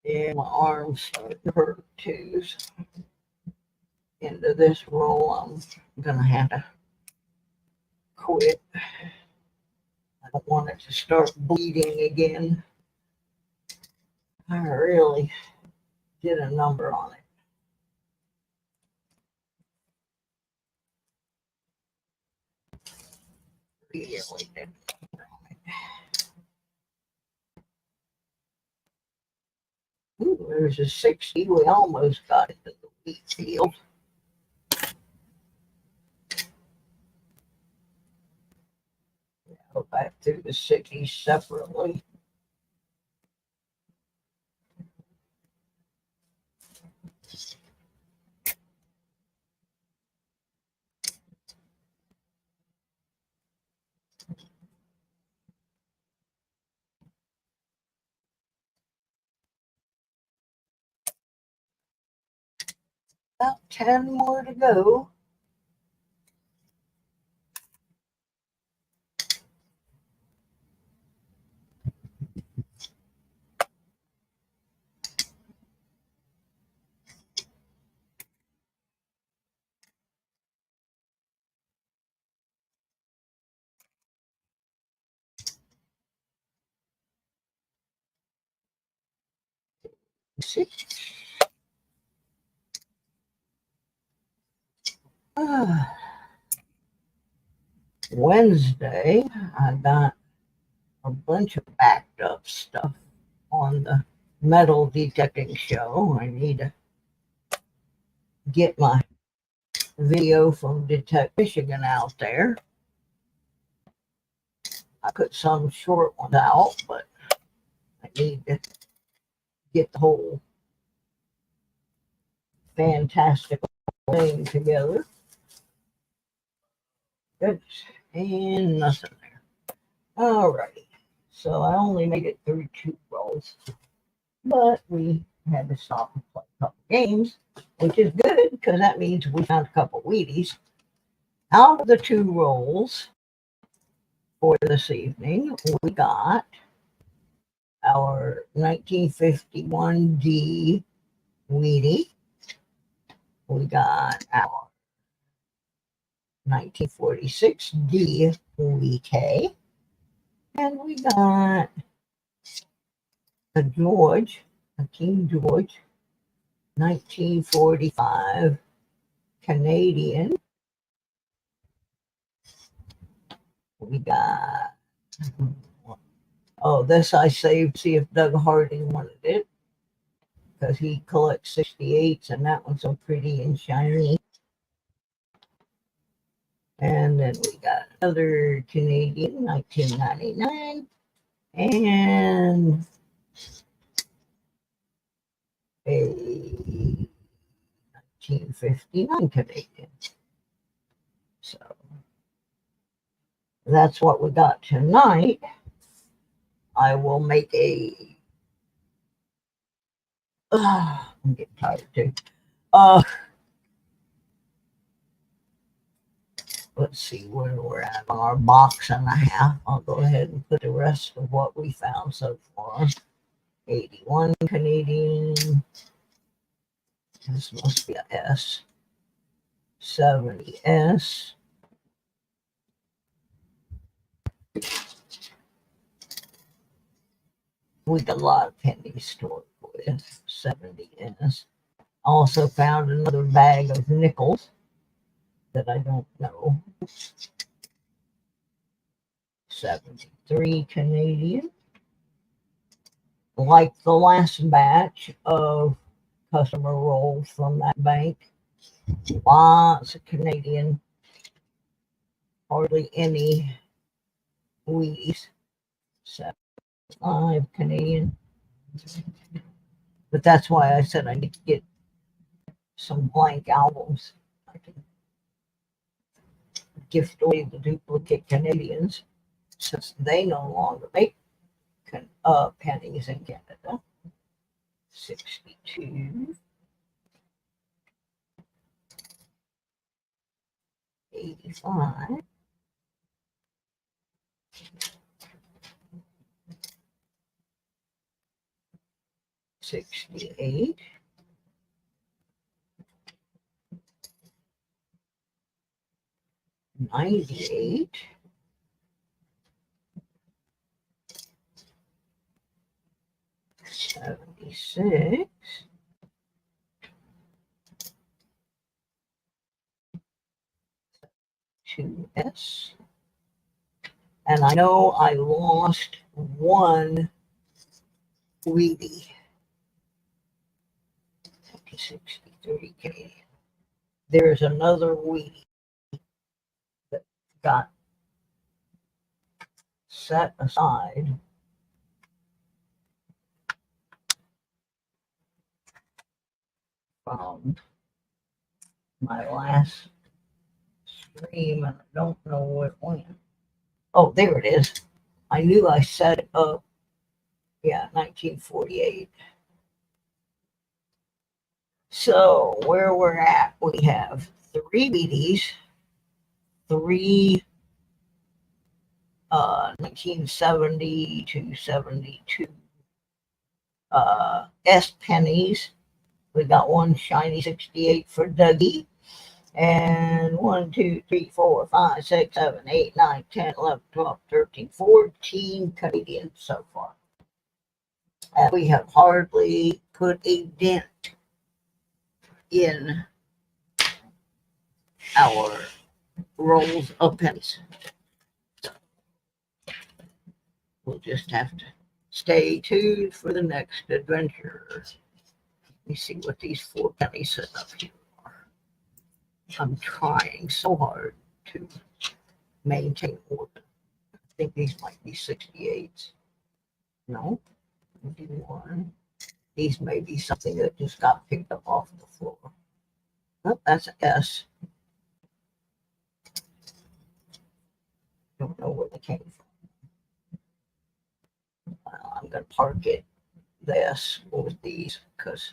Speaker 6: Yeah, my arms starting to hurt too. So into this roll, I'm gonna have to quit. I don't want it to start bleeding again. I really did a number on it. Really did a number on it. Ooh, there's a 60. We almost got it to the wheat field. Go back through the 60s separately. About 10 more to go. Wednesday, I got a bunch of backed up stuff on the metal detecting show. I need to get my video from Detect Michigan out there. I put some short ones out, but I need to get the whole fantastical thing together. Good. And nothing there. Alrighty. So I only made it through 2 rolls, but we had to stop and play a couple games, which is good because that means we found a couple Wheaties. Out of the 2 rolls for this evening, we got our 1951D Wheatie. We got our 1946D Wheatie. And we got a King George, 1945 Canadian. We got, this I saved, see if Doug Harding wanted it, because he collects 68s, and that one's so pretty and shiny. And then we got another Canadian, 1999, and a 1959 Canadian. So that's what we got tonight. I will make I'm getting tired too. Let's see where we're at on our box and a half. I'll go ahead and put the rest of what we found so far. 81 Canadian. This must be a S. 70 S. We got a lot of pennies stored with 70 S. Also found another bag of nickels that I don't know. 73 Canadian. Like the last batch of customer rolls from that bank. Lots of Canadian. Hardly any Wheaties. 75 Canadian. But that's why I said I need to get some blank albums. I can gift away the duplicate Canadians since they no longer make pennies in Canada. 62. 85. 68. 98. 76. 2S. And I know I lost one Wheatie. 63 Canadian. There's another Wheatie that got set aside from my last stream, and I don't know where it went. Oh, there it is. I knew I set it up. Yeah, 1948. So where we're at, we have 3 Wheaties, 3 1970 to 72 S pennies. We got one shiny 68 for Dougie. And 1, 2, 3, 4, 5, 6, 7, 8, 9, 10, 11, 12, 13, 14 Canadian so far. And we have hardly put a dent in our rolls of pennies. So we'll just have to stay tuned for the next adventure. Let me see what these 4 pennies set up here are. I'm trying so hard to maintain order. I think these might be 68s. No, 51. These may be something that just got picked up off the floor. Oh, that's an S. Don't know where they came from. Well, I'm going to park it this with these because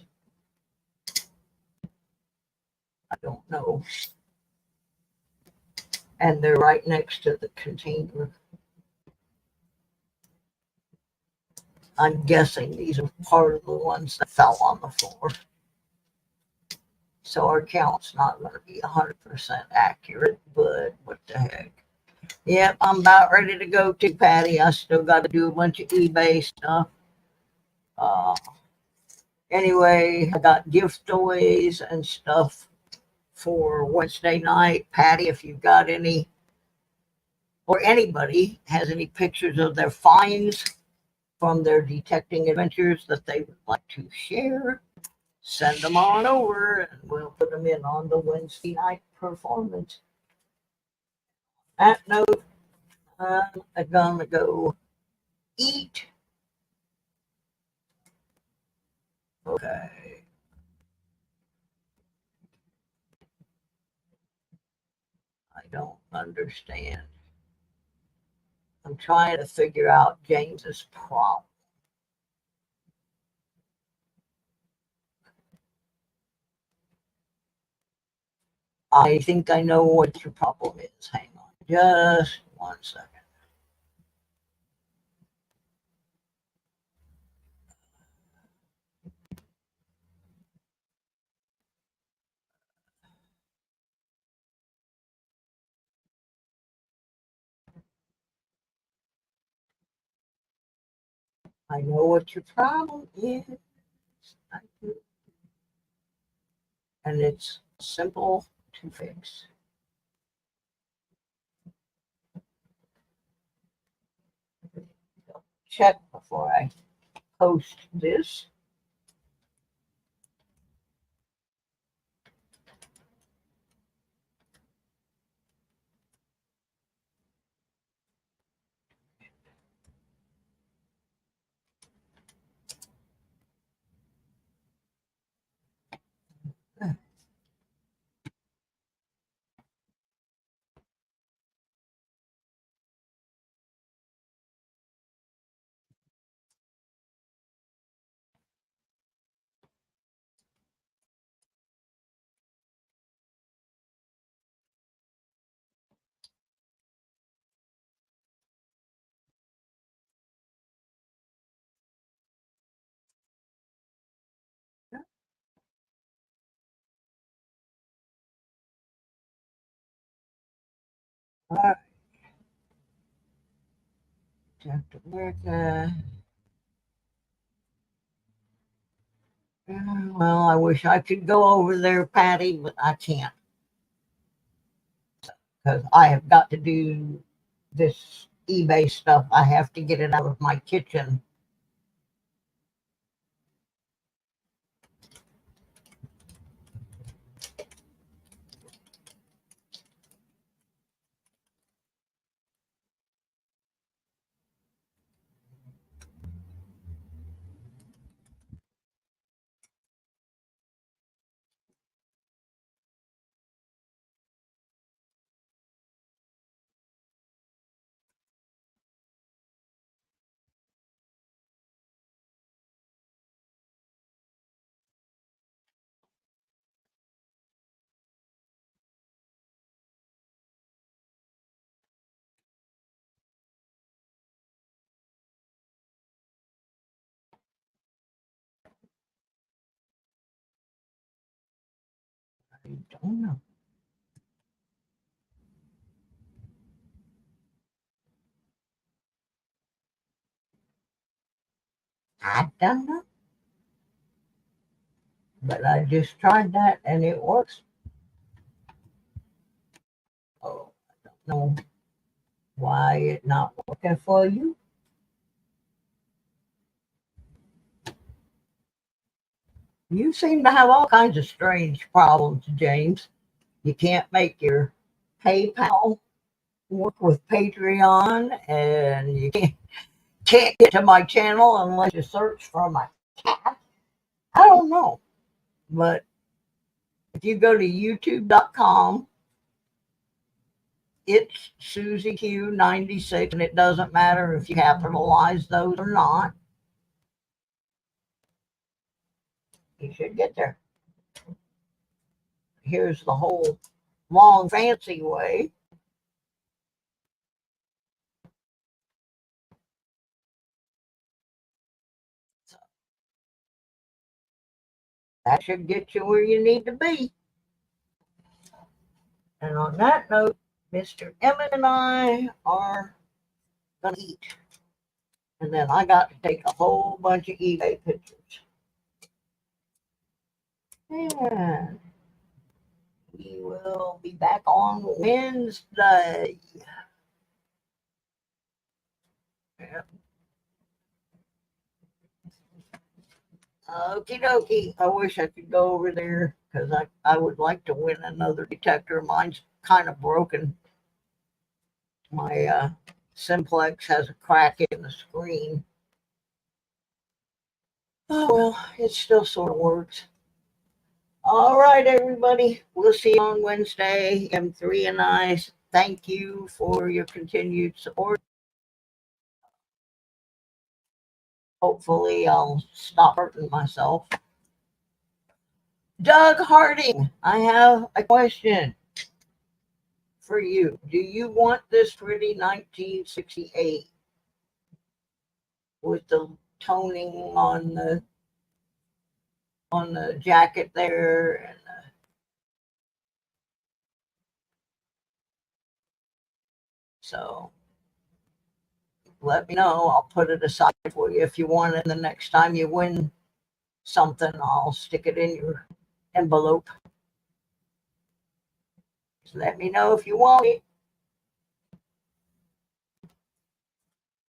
Speaker 6: I don't know. And they're right next to the container. I'm guessing these are part of the ones that fell on the floor. So our count's not going to be 100% accurate, but what the heck. Yep, I'm about ready to go to Patty. I still got to do a bunch of eBay stuff. Anyway, I got gift toys and stuff for Wednesday night. Patty, if you've got any, or anybody has any pictures of their finds from their detecting adventures that they would like to share, send them on over and we'll put them in on the Wednesday night performance. That note, I'm gonna go eat. Okay. I don't understand. I'm trying to figure out James's problem. I think I know what your problem is. Hang on just 1 second. I know what your problem is. I do. And it's simple to fix. Check before I post this. All right. Captain America. Well, I wish I could go over there, Patty, but I can't because I have got to do this eBay stuff. I have to get it out of my kitchen. I don't know. I don't know. But I just tried that and it works. Oh, I don't know why it's not working for you. You seem to have all kinds of strange problems, James. You can't make your PayPal work with Patreon, and you can't get to my channel unless you search for my cat. I don't know, but If you go to youtube.com, it's Susie Q96, and it doesn't matter if you capitalize those or not. You should get there. Here's the whole long, fancy way. So that should get you where you need to be. And on that note, Mr. Emmett and I are going to eat. And then I got to take a whole bunch of eBay pictures. And we will be back on Wednesday. Yep. Okie dokie. I wish I could go over there because I would like to win another detector. Mine's kind of broken. My Simplex has a crack in the screen. Oh, well, it still sort of works. All right, everybody. We'll see you on Wednesday. M3 and I thank you for your continued support. Hopefully, I'll stop hurting myself. Doug Harding, I have a question for you. Do you want this pretty 1968 with the toning on the jacket there? And so let me know. I'll put it aside for you if you want it. The next time you win something, I'll stick it in your envelope. Just let me know if you want it.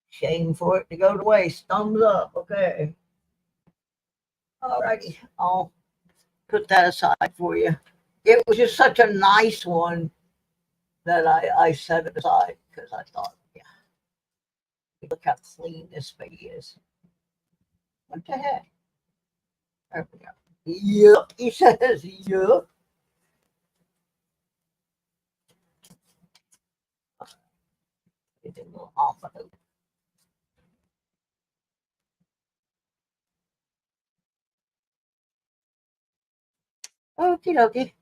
Speaker 6: Shame for it to go to waste. Thumbs up. Okay. Alrighty. I'll put that aside for you. It was just such a nice one that I set it aside because I thought, yeah, look how clean this baby is. What the heck? There we go. Yep, he says, yep. Get a little envelope. Okie dokie.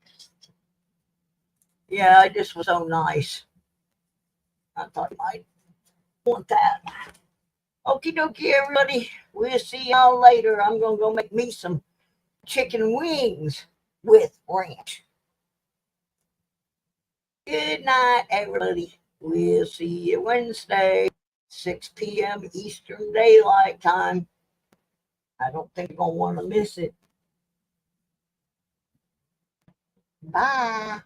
Speaker 6: Yeah, it just was so nice. I thought you might want that. Okie dokie, everybody. We'll see y'all later. I'm going to go make me some chicken wings with ranch. Good night, everybody. We'll see you Wednesday, 6 p.m. Eastern Daylight Time. I don't think you're going to want to miss it. Bye.